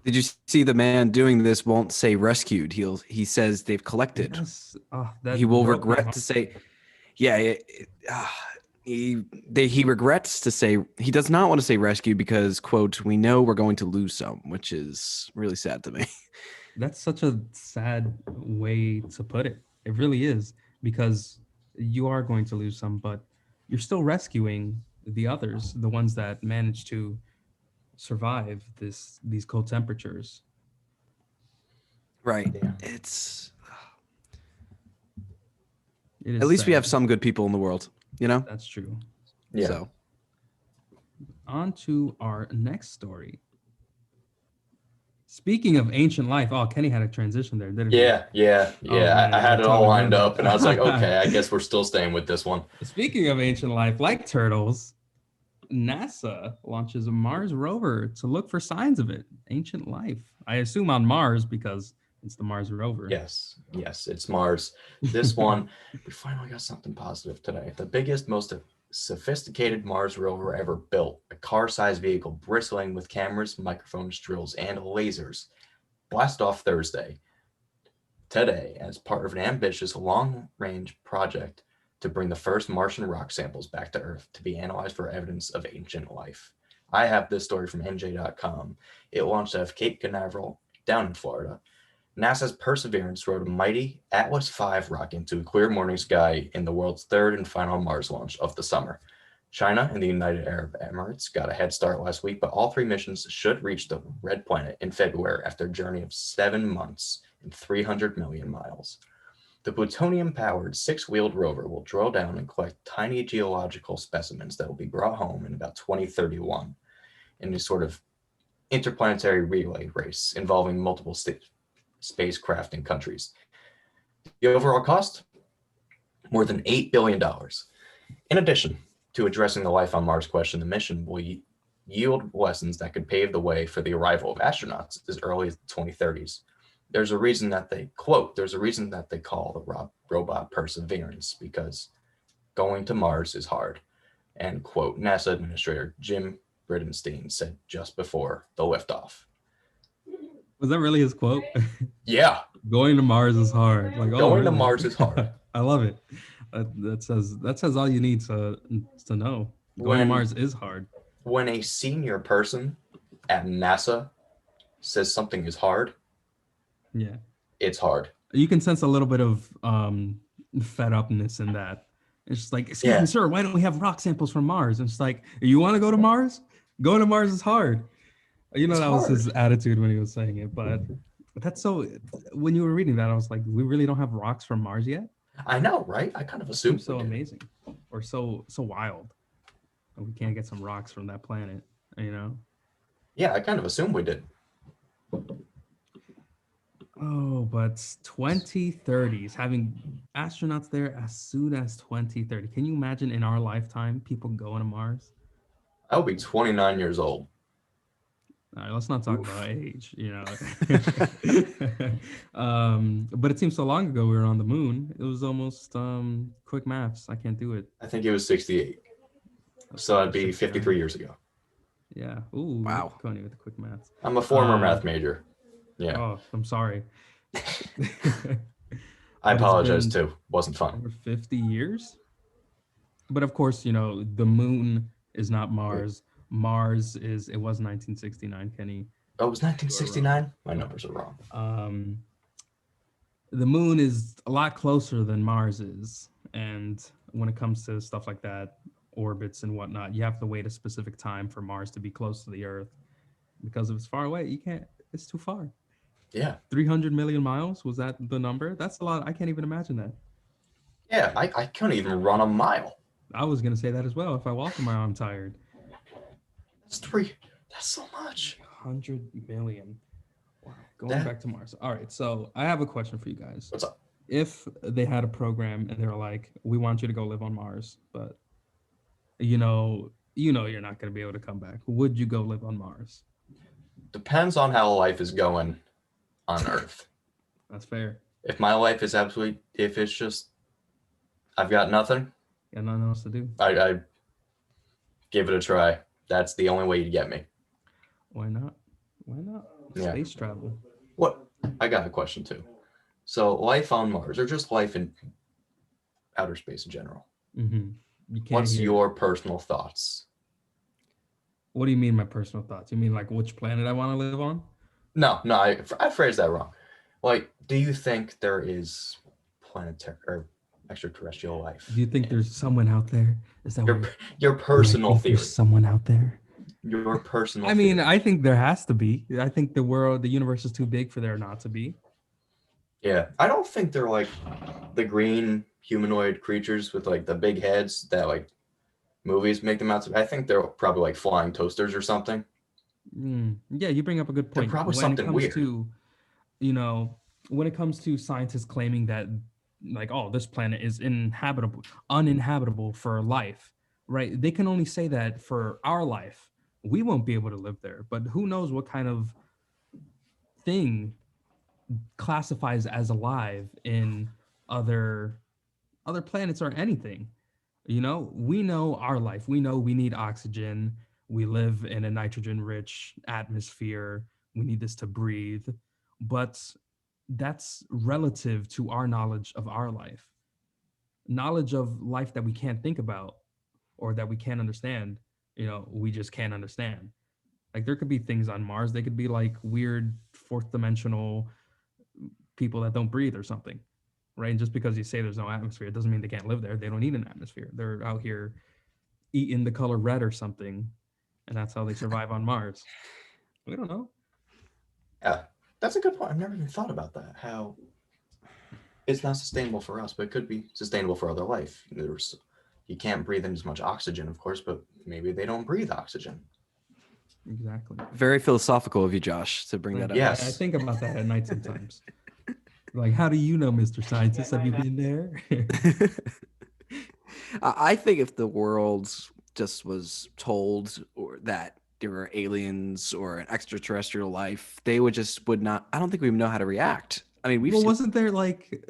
Speaker 3: Did you see the man doing this won't say rescued? He says they've collected.
Speaker 1: Yes. Oh, that
Speaker 3: He will
Speaker 1: broke my
Speaker 3: regret
Speaker 1: heart.
Speaker 3: to say, yeah. He regrets to say he does not want to say rescue because quote we know we're going to lose some, which is really sad to me.
Speaker 1: That's such a sad way to put it. It really is because you are going to lose some, but you're still rescuing the others, the ones that manage to survive these cold temperatures.
Speaker 3: Right.
Speaker 2: Yeah.
Speaker 3: It's
Speaker 1: It is
Speaker 3: at least we have
Speaker 1: sad.
Speaker 3: some good people in the world, you know?
Speaker 1: That's true.
Speaker 2: Yeah.
Speaker 3: So
Speaker 1: On to our next story. Speaking of ancient life, oh, Kenny had a transition there, didn't he?
Speaker 2: Yeah.
Speaker 1: Oh, man,
Speaker 2: I had it all
Speaker 1: totally
Speaker 2: lined
Speaker 1: ruined it.
Speaker 2: up, and I was like, okay, I guess we're still staying with this one.
Speaker 1: Speaking of ancient life, like turtles, NASA launches a Mars rover to look for signs of it. Ancient life. I assume on Mars because it's the Mars rover.
Speaker 2: Yes, it's Mars. This one, we finally got something positive today. The biggest, most sophisticated Mars rover ever built, a car-sized vehicle bristling with cameras, microphones, drills, and lasers, blast off Thursday, today, as part of an ambitious long-range project to bring the first Martian rock samples back to Earth to be analyzed for evidence of ancient life. I have this story from NJ.com. It launched out of Cape Canaveral, down in Florida. NASA's Perseverance rode a mighty Atlas V rocket into a clear morning sky in the world's third and final Mars launch of the summer. China and the United Arab Emirates got a head start last week, but all 3 missions should reach the Red Planet in February after a journey of 7 months and 300 million miles. The plutonium-powered 6-wheeled rover will drill down and collect tiny geological specimens that will be brought home in about 2031 in a sort of interplanetary relay race involving multiple spacecraft and countries. The overall cost? More than $8 billion. In addition to addressing the life on Mars question, the mission will yield lessons that could pave the way for the arrival of astronauts as early as the 2030s. there's a reason that they quote, there's a reason that they call the robot Perseverance, because going to Mars is hard. And quote, NASA Administrator Jim Bridenstine said just before the liftoff.
Speaker 1: Was that really his quote?
Speaker 2: Yeah,
Speaker 1: Going to Mars is hard. Like, oh,
Speaker 2: going to
Speaker 1: really?
Speaker 2: Mars is hard.
Speaker 1: I love it. That says all you need to know. Going to
Speaker 2: When-
Speaker 1: Mars is hard.
Speaker 2: When a senior person at NASA says something is hard,
Speaker 1: Yeah.
Speaker 2: it's hard.
Speaker 1: You can sense a little bit of fed upness in that. It's just like, excuse
Speaker 2: Yeah.
Speaker 1: me, sir, why don't we have rock samples from Mars? And it's like, you want to go to Mars? Going to Mars is hard. You know,
Speaker 2: It's
Speaker 1: that was his
Speaker 2: hard.
Speaker 1: attitude when he was saying it. But that's so, when you were reading that, I was like, we really don't have rocks from Mars yet?
Speaker 2: I know, right? I kind of
Speaker 1: It
Speaker 2: assumed
Speaker 1: seems so
Speaker 2: we did.
Speaker 1: amazing or so wild. And we can't get some rocks from that planet, you know?
Speaker 2: Yeah, I kind of assumed we did.
Speaker 1: Oh, but 2030s, having astronauts there as soon as 2030. Can you imagine in our lifetime people going to Mars?
Speaker 2: I'll be 29 years old.
Speaker 1: All right, let's not talk about age, you know. But it seems so long ago we were on the moon. It was almost quick maths. I can't do it.
Speaker 2: I think it was 68. So that'd be 53 years ago.
Speaker 1: Yeah. Ooh.
Speaker 3: Wow.
Speaker 1: Coney with the quick maths.
Speaker 2: I'm a former math major. Yeah.
Speaker 1: Oh, I'm sorry.
Speaker 2: I
Speaker 1: But it's
Speaker 2: apologize
Speaker 1: been
Speaker 2: too. Wasn't fun.
Speaker 1: over 50 years. But of course, you know, the moon is not Mars. Mars is, it was 1969, Kenny.
Speaker 2: Oh, it was 1969? My numbers are wrong.
Speaker 1: The moon is a lot closer than Mars is. And when it comes to stuff like that, orbits and whatnot, you have to wait a specific time for Mars to be close to the Earth. Because if it's far away, you can't, it's too far.
Speaker 2: Yeah.
Speaker 1: 300 million miles, was that the number? That's a lot. I can't even imagine that.
Speaker 2: Yeah, I couldn't even run a mile.
Speaker 1: I was going to say that as well. If I walk a mile, I'm tired.
Speaker 2: That's so much.
Speaker 1: 100 million. Wow. Going
Speaker 2: That-
Speaker 1: back to Mars. All right. So I have a question for you guys.
Speaker 2: What's up?
Speaker 1: If they had a program and they were like, we want you to go live on Mars, but you know you're not going to be able to come back. Would you go live on Mars?
Speaker 2: Depends on how life is going on Earth.
Speaker 1: That's fair.
Speaker 2: If my life is absolutely, if it's just, I've got nothing,
Speaker 1: Got nothing else to do.
Speaker 2: I give it a try. That's the only way you'd get me.
Speaker 1: Why not? Why not?
Speaker 2: Yeah.
Speaker 1: Space travel.
Speaker 2: What? I got a question too. So life on Mars, or just life in outer space in general.
Speaker 1: Mm-hmm. You can't
Speaker 2: What's
Speaker 1: hear-
Speaker 2: your personal thoughts?
Speaker 1: What do you mean, my personal thoughts? You mean like which planet I want to live on?
Speaker 2: No, I phrased that wrong. Like, do you think there is planetary or extraterrestrial life?
Speaker 1: Do you think there's someone out there? Is that what
Speaker 2: Your personal
Speaker 1: think
Speaker 2: theory.
Speaker 1: there's someone out there?
Speaker 2: Your personal.
Speaker 1: I mean,
Speaker 2: theory.
Speaker 1: I think there has to be. I think the universe is too big for there not to be.
Speaker 2: Yeah, I don't think they're like the green humanoid creatures with like the big heads that like movies make them out to. I think they're probably like flying toasters or something.
Speaker 1: Yeah, you bring up a good
Speaker 2: They're
Speaker 1: point.
Speaker 2: probably
Speaker 1: When
Speaker 2: something
Speaker 1: it comes
Speaker 2: weird.
Speaker 1: to, when it comes to scientists claiming that, like, oh, this planet is uninhabitable for life, right? They can only say that for our life. We won't be able to live there, but who knows what kind of thing classifies as alive in other planets or anything. We know our life. We know we need oxygen. We live in a nitrogen rich atmosphere. We need this to breathe, but that's relative to our knowledge of our life. Knowledge of life that we can't think about or that we can't understand, we just can't understand. Like there could be things on Mars. They could be like weird fourth dimensional people that don't breathe or something, right? And just because you say there's no atmosphere, it doesn't mean they can't live there. They don't need an atmosphere. They're out here eating the color red or something, and that's how they survive on Mars. We don't know.
Speaker 2: Yeah, that's a good point. I've never even thought about that. How it's not sustainable for us, but it could be sustainable for other life. You can't breathe in as much oxygen, of course, but maybe they don't breathe oxygen.
Speaker 1: Exactly.
Speaker 3: Very philosophical of you, Josh, to bring that up.
Speaker 2: Yes.
Speaker 1: I think about that at night sometimes. Like, how do you know, Mr. Scientist? Have you been there?
Speaker 3: I think if the world just was told or that there were aliens or an extraterrestrial life, they would not. I don't think we know how to react. I mean, we've
Speaker 1: Well,
Speaker 3: seen,
Speaker 1: wasn't there like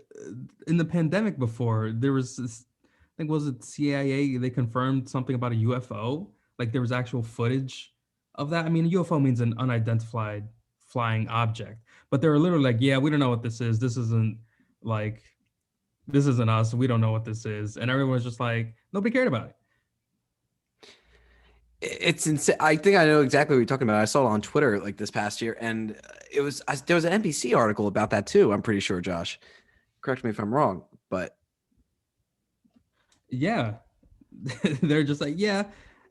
Speaker 1: in the pandemic before there was this, I think was it CIA? They confirmed something about a UFO. Like there was actual footage of that. I mean, a UFO means an unidentified flying object, but they were literally like, yeah, we don't know what this is. Like this isn't us. We don't know what this is, and everyone was just like, nobody cared about it.
Speaker 3: it's insane. I think I know exactly what you're talking about. I saw it on Twitter like this past year, and there was an NBC article about that too. I'm pretty sure, Josh. Correct me if I'm wrong, but
Speaker 1: Yeah, they're just like, yeah,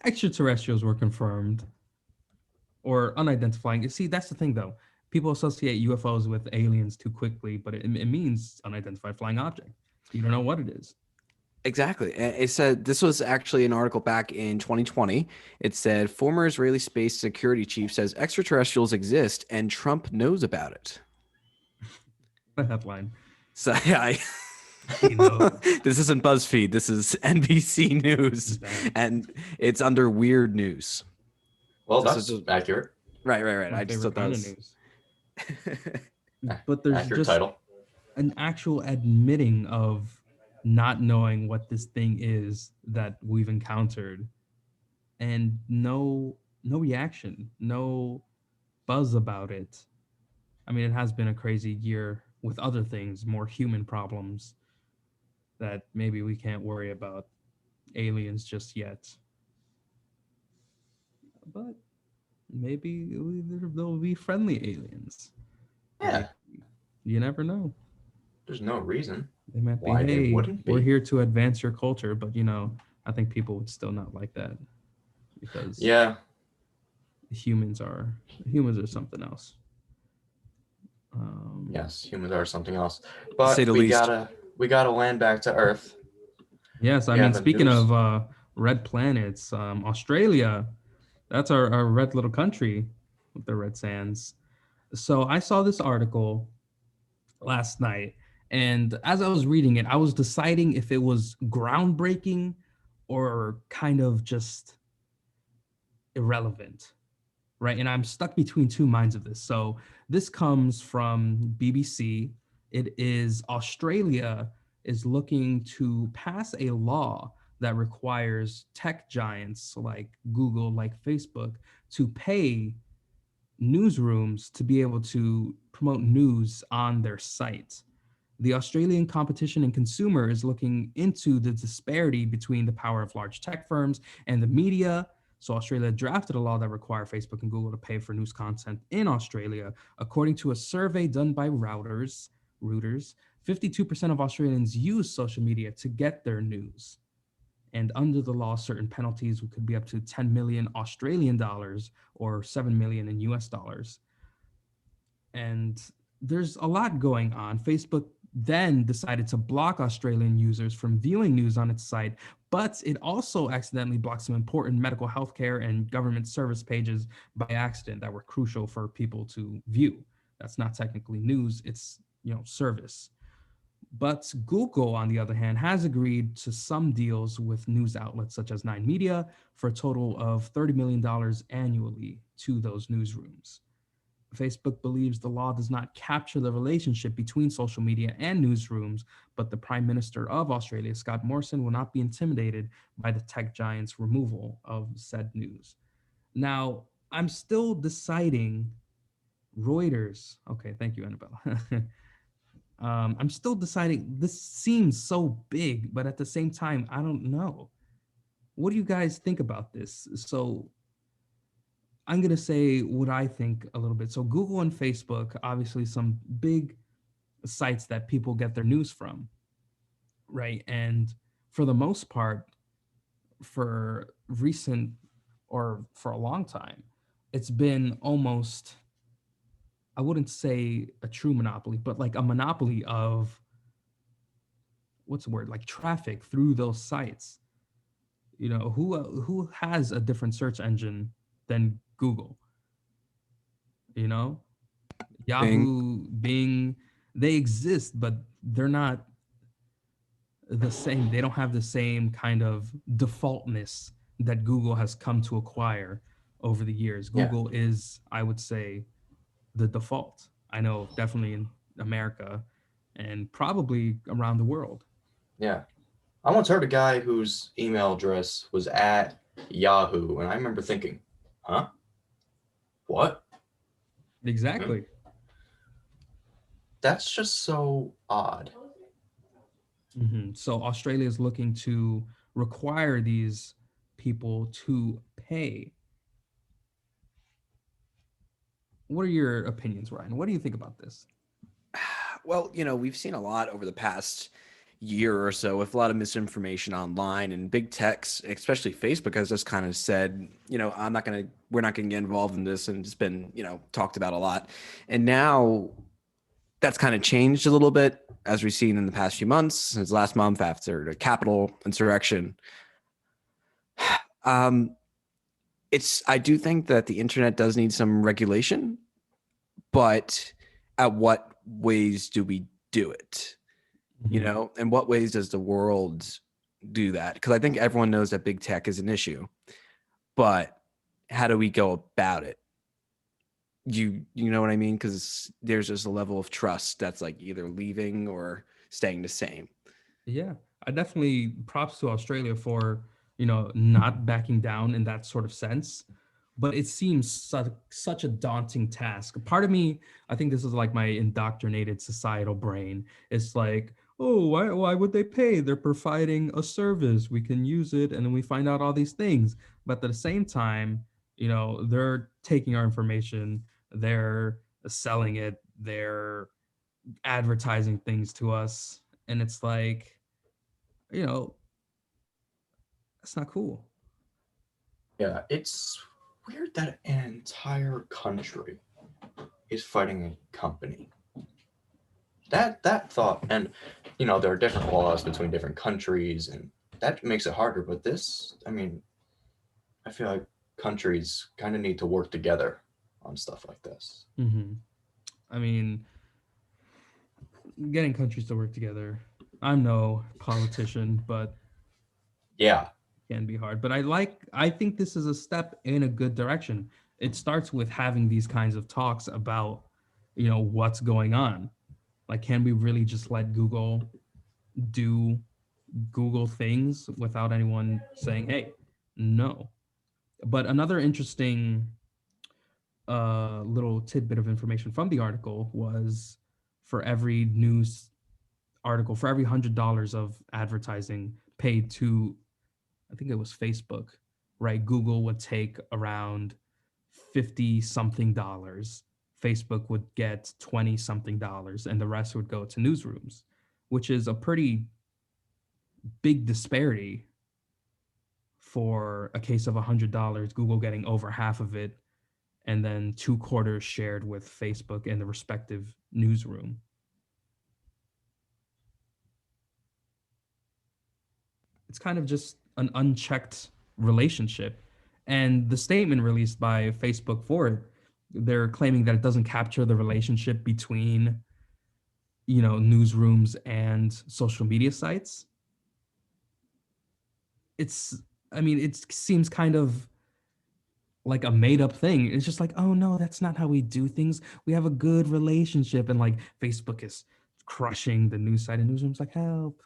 Speaker 1: extraterrestrials were confirmed or unidentified. You see, that's the thing though. People associate UFOs with aliens too quickly, but it means unidentified flying object. You don't know what it is.
Speaker 3: exactly. It said this was actually an article back in 2020. It said former Israeli space security chief says extraterrestrials exist and Trump knows about it.
Speaker 1: The headline.
Speaker 3: So yeah,
Speaker 1: You know,
Speaker 3: this isn't BuzzFeed. This is NBC News,
Speaker 1: Damn.
Speaker 3: and it's under weird news.
Speaker 2: Well,
Speaker 3: This
Speaker 2: that's
Speaker 3: is just-
Speaker 2: accurate.
Speaker 3: Right.
Speaker 1: my
Speaker 3: I just
Speaker 1: favorite
Speaker 3: thought that
Speaker 1: kind of
Speaker 3: was.
Speaker 1: news. But there's
Speaker 2: Accurate
Speaker 1: just
Speaker 2: title.
Speaker 1: an actual admitting of not knowing what this thing is that we've encountered, and no reaction, no buzz about it. I mean, it has been a crazy year with other things, more human problems that maybe we can't worry about aliens just yet. But maybe there'll be friendly aliens.
Speaker 2: Yeah,
Speaker 1: You never know.
Speaker 2: there's no reason
Speaker 1: They might be,
Speaker 2: why they
Speaker 1: hey,
Speaker 2: wouldn't
Speaker 1: we're
Speaker 2: be.
Speaker 1: here to advance your culture, but I think people would still not like that because
Speaker 2: Yeah,
Speaker 1: humans are something else.
Speaker 2: yes, humans are something else.
Speaker 3: say
Speaker 2: But
Speaker 3: the
Speaker 2: we
Speaker 3: least.
Speaker 2: gotta land back to Earth.
Speaker 1: Yes, I
Speaker 2: We
Speaker 1: mean,
Speaker 2: have a
Speaker 1: speaking
Speaker 2: news-
Speaker 1: of red planets, Australia, that's our red little country with the red sands. So I saw this article last night, and as I was reading it, I was deciding if it was groundbreaking or kind of just irrelevant, right? And I'm stuck between two minds of this. So this comes from BBC. It is Australia is looking to pass a law that requires tech giants like Google, like Facebook, to pay newsrooms to be able to promote news on their site. The Australian Competition and Consumer is looking into the disparity between the power of large tech firms and the media. So Australia drafted a law that required Facebook and Google to pay for news content in Australia. According to a survey done by Reuters, 52% of Australians use social media to get their news. And under the law, certain penalties could be up to 10 million Australian dollars or 7 million in US dollars. And there's a lot going on. Facebook then decided to block Australian users from viewing news on its site, but it also accidentally blocked some important medical healthcare and government service pages by accident that were crucial for people to view. That's not technically news, it's service. But Google, on the other hand, has agreed to some deals with news outlets such as Nine Media for a total of $30 million annually to those newsrooms. Facebook believes the law does not capture the relationship between social media and newsrooms, but the Prime Minister of Australia, Scott Morrison, will not be intimidated by the tech giant's removal of said news. Now, I'm still deciding Reuters. Okay, thank you, Annabelle. I'm still deciding. This seems so big, but at the same time, I don't know. What do you guys think about this? So I'm going to say what I think a little bit. So Google and Facebook, obviously some big sites that people get their news from, right? And for the most part, for recent or for a long time, it's been almost, I wouldn't say a true monopoly, but like a monopoly of what's the word, like traffic through those sites. Who has a different search engine than Google? You know,
Speaker 3: Bing.
Speaker 1: Yahoo, Bing, they exist, but they're not the same. They don't have the same kind of defaultness that Google has come to acquire over the years.
Speaker 2: Yeah.
Speaker 1: Google is, I would say, the default. I know definitely in America and probably around the world.
Speaker 2: Yeah. I once heard a guy whose email address was at Yahoo, and I remember thinking, huh? What? Hmm?
Speaker 1: Exactly.
Speaker 2: That's just so odd.
Speaker 1: So Australia is looking to require these people to pay. What are your opinions, Ryan? What do you think about this?
Speaker 3: Well, we've seen a lot over the past year or so with a lot of misinformation online, and big techs, especially Facebook, has just kind of said, we're not going to get involved in this, and it's been, talked about a lot. And now that's kind of changed a little bit, as we've seen in the past few months, since last month after the Capitol insurrection. I do think that the internet does need some regulation, but at what ways do we do it? In what ways does the world do that? Because I think everyone knows that big tech is an issue, but how do we go about it? You know what I mean? Because there's just a level of trust that's like either leaving or staying the same.
Speaker 1: Yeah, I definitely props to Australia for, not backing down in that sort of sense. But it seems such a daunting task. Part of me, I think this is like my indoctrinated societal brain. It's like, oh, why would they pay? They're providing a service. We can use it. And then we find out all these things. But at the same time, they're taking our information, they're selling it, they're advertising things to us. And it's like, you know, that's not cool.
Speaker 2: Yeah, it's weird that an entire country is fighting a company. That thought, and there are different laws between different countries, and that makes it harder. But this, I mean, I feel like countries kind of need to work together on stuff like this.
Speaker 1: hmm I mean, getting countries to work together. I'm no politician, but
Speaker 2: Yeah,
Speaker 1: it can be hard. But I think this is a step in a good direction. It starts with having these kinds of talks about, what's going on. Like, can we really just let Google do Google things without anyone saying, hey, no? But another interesting little tidbit of information from the article was for every news article, for every $100 of advertising paid to, I think it was Facebook, right? Google would take around 50 something dollars. Facebook would get 20 something dollars, and the rest would go to newsrooms, which is a pretty big disparity for a case of $100, Google getting over half of it, and then 2/4 shared with Facebook and the respective newsroom. It's kind of just an unchecked relationship. And the statement released by Facebook for it, they're claiming that it doesn't capture the relationship between, newsrooms and social media sites. It's, I mean, it seems kind of like a made up thing. It's just like, oh no, that's not how we do things. We have a good relationship. And like Facebook is crushing the news site and newsrooms like, help.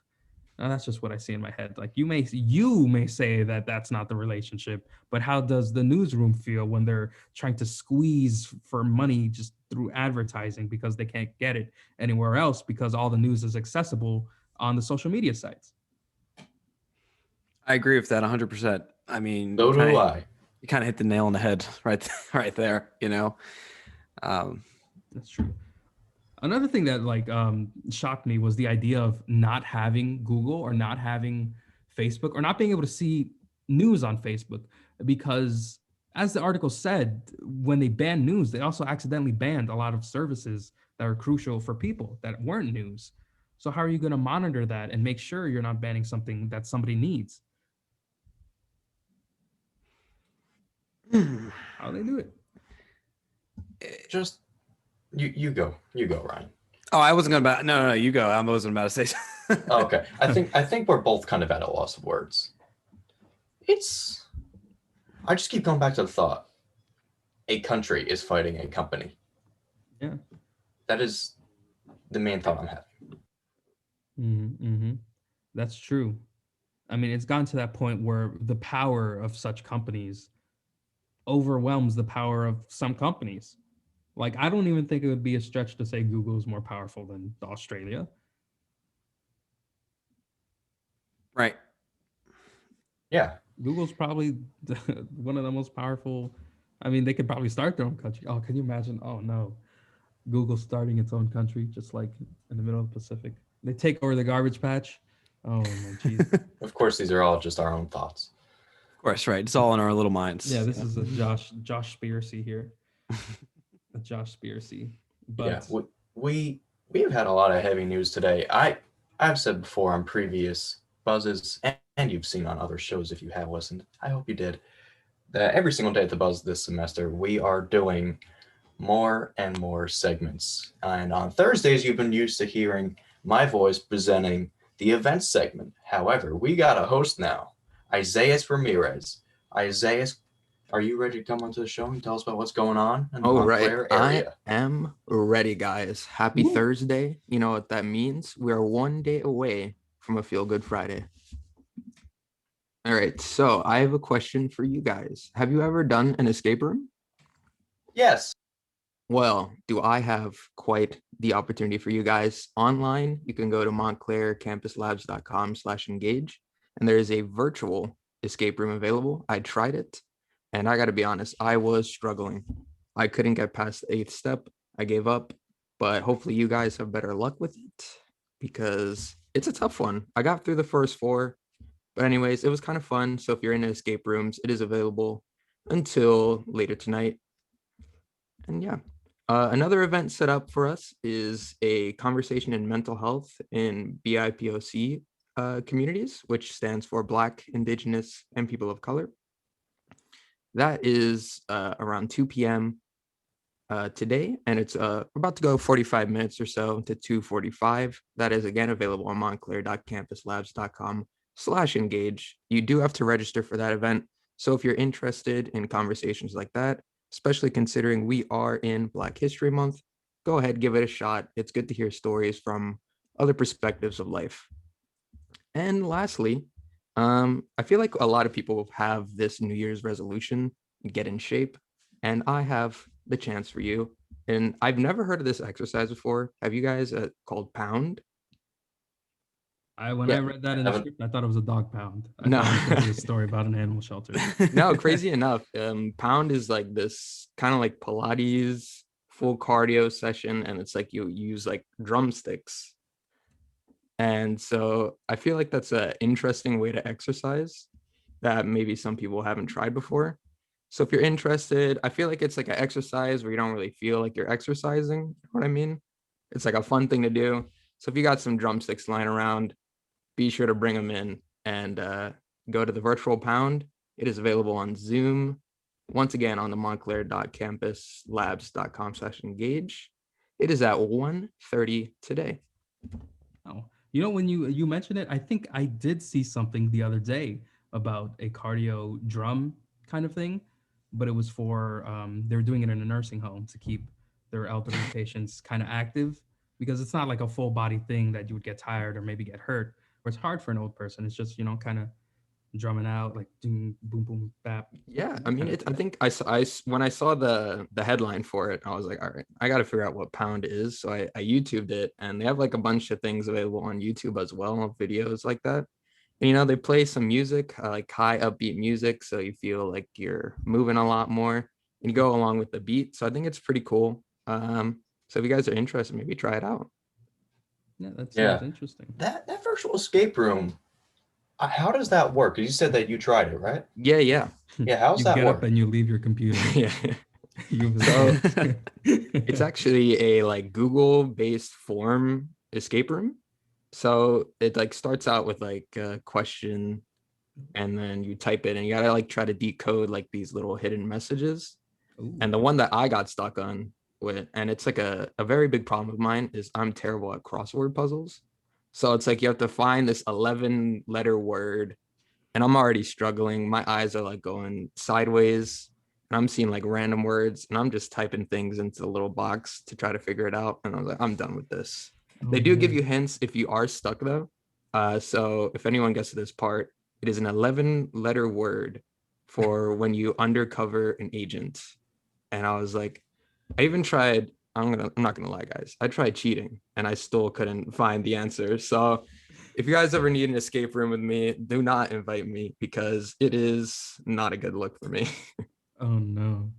Speaker 1: That's just what I see in my head. Like you may say that that's not the relationship, but how does the newsroom feel when they're trying to squeeze for money just through advertising because they can't get it anywhere else because all the news is accessible on the social media sites?
Speaker 3: I agree with that 100%. I mean,
Speaker 2: so do I.
Speaker 3: you kind of hit the nail on the head right there,
Speaker 1: That's true. Another thing that shocked me was the idea of not having Google or not having Facebook or not being able to see news on Facebook because as the article said, when they banned news, they also accidentally banned a lot of services that are crucial for people that weren't news. So how are you going to monitor that and make sure you're not banning something that somebody needs? How do they do it?
Speaker 2: Just you go, Ryan.
Speaker 3: Oh, I wasn't gonna about. No, you go. I wasn't about to say.
Speaker 2: Okay, I think we're both kind of at a loss of words. I just keep going back to the thought. a country is fighting a company.
Speaker 1: Yeah.
Speaker 2: That is the main thought I'm having.
Speaker 1: That's true. I mean, it's gotten to that point where the power of such companies overwhelms the power of some companies. Like, I don't even think it would be a stretch to say Google is more powerful than Australia.
Speaker 3: Right.
Speaker 2: Yeah.
Speaker 1: Google's probably one of the most powerful. I mean, they could probably start their own country. Oh, can you imagine? Oh no, Google starting its own country, just like in the middle of the Pacific. They take over the garbage patch. Oh my jeez.
Speaker 2: Of course, these are all just our own thoughts.
Speaker 3: Of course, right. It's all in our little minds.
Speaker 1: Yeah, this is a Josh Spearsy here. A Josh Spearsy. But
Speaker 2: yeah, we've had a lot of heavy news today. I've said before on previous buzzes, and you've seen on other shows if you have listened. I hope you did. That every single day at the buzz this semester, we are doing more and more segments. And on Thursdays, you've been used to hearing my voice presenting the events segment. However, we got a host now, Isaiah Ramirez. Isaiah, are you ready to come onto the show and tell us about what's going on in the Montclair area?
Speaker 5: I am ready, guys. Happy Thursday. You know what that means? We are one day away from a Feel Good Friday. All right, so I have a question for you guys. Have you ever done an escape room?
Speaker 2: Yes.
Speaker 5: Well, do I have quite the opportunity for you guys. Online, you can go to montclaircampuslabs.com/engage, and there is a virtual escape room available. I tried it, and I got to be honest, I was struggling. I couldn't get past the 8th step. I gave up, but hopefully you guys have better luck with it because it's a tough one. I got through the first 4, but anyways, it was kind of fun. So if you're into escape rooms, it is available until later tonight. And yeah. Another event set up for us is a conversation in mental health in BIPOC communities, which stands for Black, Indigenous, and People of Color. That is around 2 p.m. Today, and it's about to go 45 minutes or so to 2:45. That is again available on montclair.campuslabs.com/engage. You do have to register for that event. So if you're interested in conversations like that, especially considering we are in Black History Month, go ahead, give it a shot. It's good to hear stories from other perspectives of life. And lastly, I feel like a lot of people have this New Year's resolution, get in shape, and I have the chance for you. And I've never heard of this exercise before. Have you guys called Pound?
Speaker 1: I
Speaker 5: Yeah.
Speaker 1: read that in the script, I thought it was a dog pound. I
Speaker 5: No.
Speaker 1: thought it was going to be a story about an animal shelter.
Speaker 5: No, crazy enough. Pound is like this kind of like Pilates full cardio session, and it's like you use like drumsticks. And so I feel like that's an interesting way to exercise that maybe some people haven't tried before. So if you're interested, I feel like it's like an exercise where you don't really feel like you're exercising. You know what I mean? It's like a fun thing to do. So if you got some drumsticks lying around, be sure to bring them in and go to the virtual pound. It is available on Zoom. Once again, on the montclair.campuslabs.com/engage. It is at 1:30 today.
Speaker 1: Oh, you know, when you mentioned it, I think I did see something the other day about a cardio drum kind of thing, but it was for they're doing it in a nursing home to keep their elderly patients kind of active because it's not like a full body thing that you would get tired or maybe get hurt. Or it's hard for an old person. It's just kind of drumming out like ding, boom boom bap.
Speaker 5: Yeah, I mean, I think I when I saw the headline for it, I was like, all right, I got to figure out what Pound is. So I YouTubed it, and they have like a bunch of things available on YouTube as well, videos like that. And, they play some music, like high upbeat music, so you feel like you're moving a lot more and you go along with the beat. So I think it's pretty cool. So if you guys are interested, maybe try it out.
Speaker 1: Yeah, that sounds interesting.
Speaker 2: That virtual escape room, how does that work? Because you said that you tried it, right?
Speaker 5: Yeah.
Speaker 2: Yeah, how's
Speaker 1: You
Speaker 2: that
Speaker 1: get
Speaker 2: work?
Speaker 1: up and you leave your computer.
Speaker 5: Yeah.
Speaker 1: So
Speaker 5: It's actually a like Google-based form escape room. So it like starts out with like a question, and then you type it, and you gotta like try to decode like these little hidden messages.
Speaker 1: Ooh.
Speaker 5: And the one that I got stuck on with, and it's like a very big problem of mine, is I'm terrible at crossword puzzles. So it's like you have to find this 11-letter word, and I'm already struggling. My eyes are like going sideways. and I'm seeing like random words, and I'm just typing things into the little box to try to figure it out. And I was like, I'm done with this. They do give you hints if you are stuck though. So if anyone gets to this part, it is an 11-letter word for when you undercover an agent. And I was like, I even tried. I'm not gonna lie, guys. I tried cheating, and I still couldn't find the answer. So if you guys ever need an escape room with me, do not invite me because it is not a good look for me.
Speaker 1: Oh no.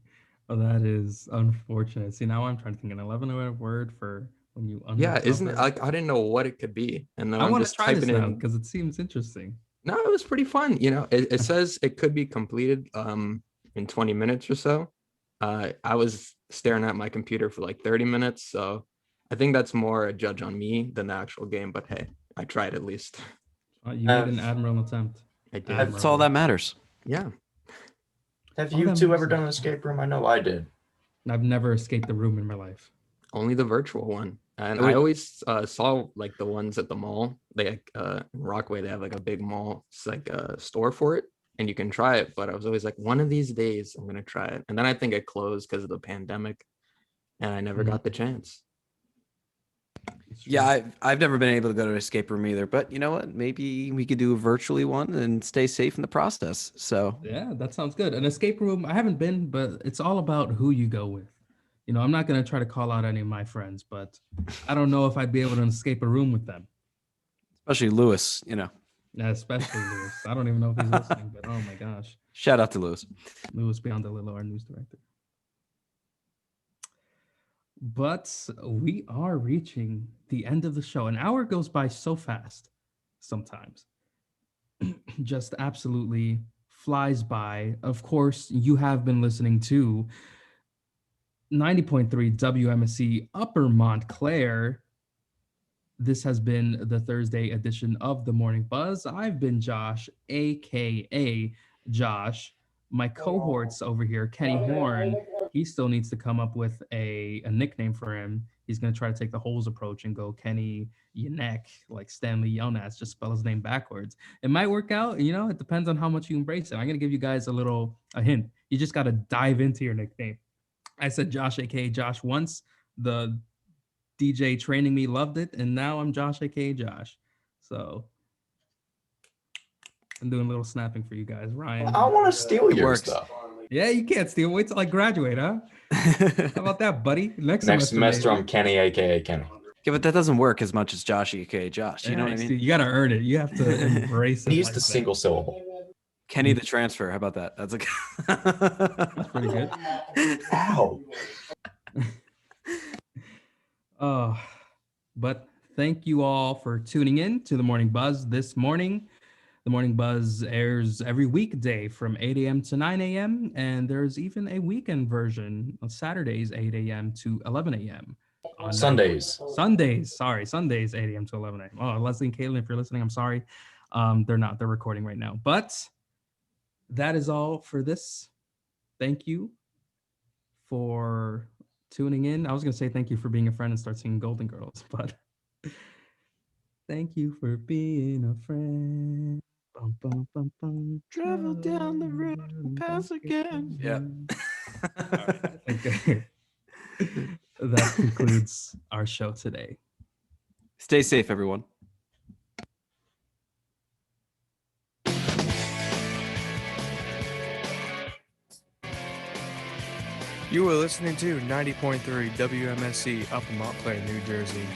Speaker 1: Oh, that is unfortunate. See, now I'm trying to think an 11 word for when you
Speaker 5: Yeah, isn't it
Speaker 1: undercover.
Speaker 5: like I didn't know what it could be, and then
Speaker 1: I
Speaker 5: I'm
Speaker 1: want to
Speaker 5: just
Speaker 1: try this
Speaker 5: typing
Speaker 1: now
Speaker 5: in.
Speaker 1: because it seems interesting.
Speaker 5: No, it was pretty fun. It says it could be completed in 20 minutes or so. I was staring at my computer for like 30 minutes, so I think that's more a judge on me than the actual game. But hey, I tried at least.
Speaker 1: You made an admirable attempt.
Speaker 5: I did.
Speaker 4: That's all that matters.
Speaker 5: Yeah.
Speaker 2: Have
Speaker 1: All
Speaker 2: you
Speaker 1: that
Speaker 2: two
Speaker 1: matters
Speaker 2: ever
Speaker 1: is-
Speaker 2: done an escape room? I know I did.
Speaker 1: I've never escaped the room in my life.
Speaker 5: Only the virtual one. And
Speaker 4: Wait.
Speaker 5: I always saw like the ones at the mall. They in Rockaway, they have like a big mall. It's like a store for it, and you can try it. But I was always like, one of these days I'm gonna try it. And then I think it closed because of the pandemic, and I never
Speaker 1: Mhm.
Speaker 5: got the chance.
Speaker 1: It's
Speaker 3: Yeah,
Speaker 1: true.
Speaker 3: I've never been able to go to an escape room either. But you know what? Maybe we could do a virtually one and stay safe in the process. So
Speaker 1: Yeah, that sounds good. An escape room, I haven't been, but it's all about who you go with. I'm not gonna try to call out any of my friends, but I don't know if I'd be able to escape a room with them.
Speaker 3: especially Lewis,
Speaker 1: Yeah, especially Lewis. I don't even know if he's listening, but oh my gosh.
Speaker 3: shout out to Lewis.
Speaker 1: Lewis Beyond the Lilo, our news director. But we are reaching the end of the show. An hour goes by so fast sometimes. Just absolutely flies by. Of course, you have been listening to 90.3 WMSC Upper Montclair. This has been the Thursday edition of the Morning Buzz. I've been Josh, aka Josh. My cohorts over here, Kenny Horn, he still needs to come up with a nickname for him. He's going to try to take the holes approach and go Kenny Yanek, like Stanley Yonas, just spell his name backwards. It might work out. It depends on how much you embrace it. I'm going to give you guys a hint. You just got to dive into your nickname. I said Josh, aka Josh, once. The DJ training me loved it, and now I'm Josh, aka Josh. So I'm doing a little snapping for you guys, Ryan.
Speaker 2: I want to steal
Speaker 3: It
Speaker 2: yours
Speaker 3: works.
Speaker 2: though.
Speaker 1: Yeah, you can't steal. Wait till I graduate, huh? How about that, buddy? Next
Speaker 2: Next semester,
Speaker 1: maybe.
Speaker 2: I'm Kenny, aka Kenny.
Speaker 3: Yeah, but that doesn't work as much as Josh, aka Josh. You know what I mean?
Speaker 1: You got to earn it. You have to embrace it.
Speaker 2: Use
Speaker 1: like
Speaker 2: the
Speaker 1: that.
Speaker 2: single syllable.
Speaker 3: Kenny the transfer. How about that? That's
Speaker 1: That's pretty good.
Speaker 2: Ow.
Speaker 1: Oh, but thank you all for tuning in to the Morning Buzz this morning. The Morning Buzz airs every weekday from 8 a.m. to 9 a.m. And there's even a weekend version on Saturdays, 8 a.m. to 11 a.m. On
Speaker 2: Sundays.
Speaker 1: Sundays, 8 a.m. to 11 a.m. Oh, Leslie and Caitlin, if you're listening, I'm sorry. They're not. They're recording right now. But that is all for this. Thank you for tuning in. I was going to say thank you for being a friend and start singing Golden Girls, but thank you for being a friend. Bum, bum, bum, bum.
Speaker 3: Travel down the road and pass again. Yeah.
Speaker 1: All right, I think that concludes our show today.
Speaker 3: Stay safe, everyone.
Speaker 6: You were listening to 90.3 WMSC Upper Montclair, New Jersey.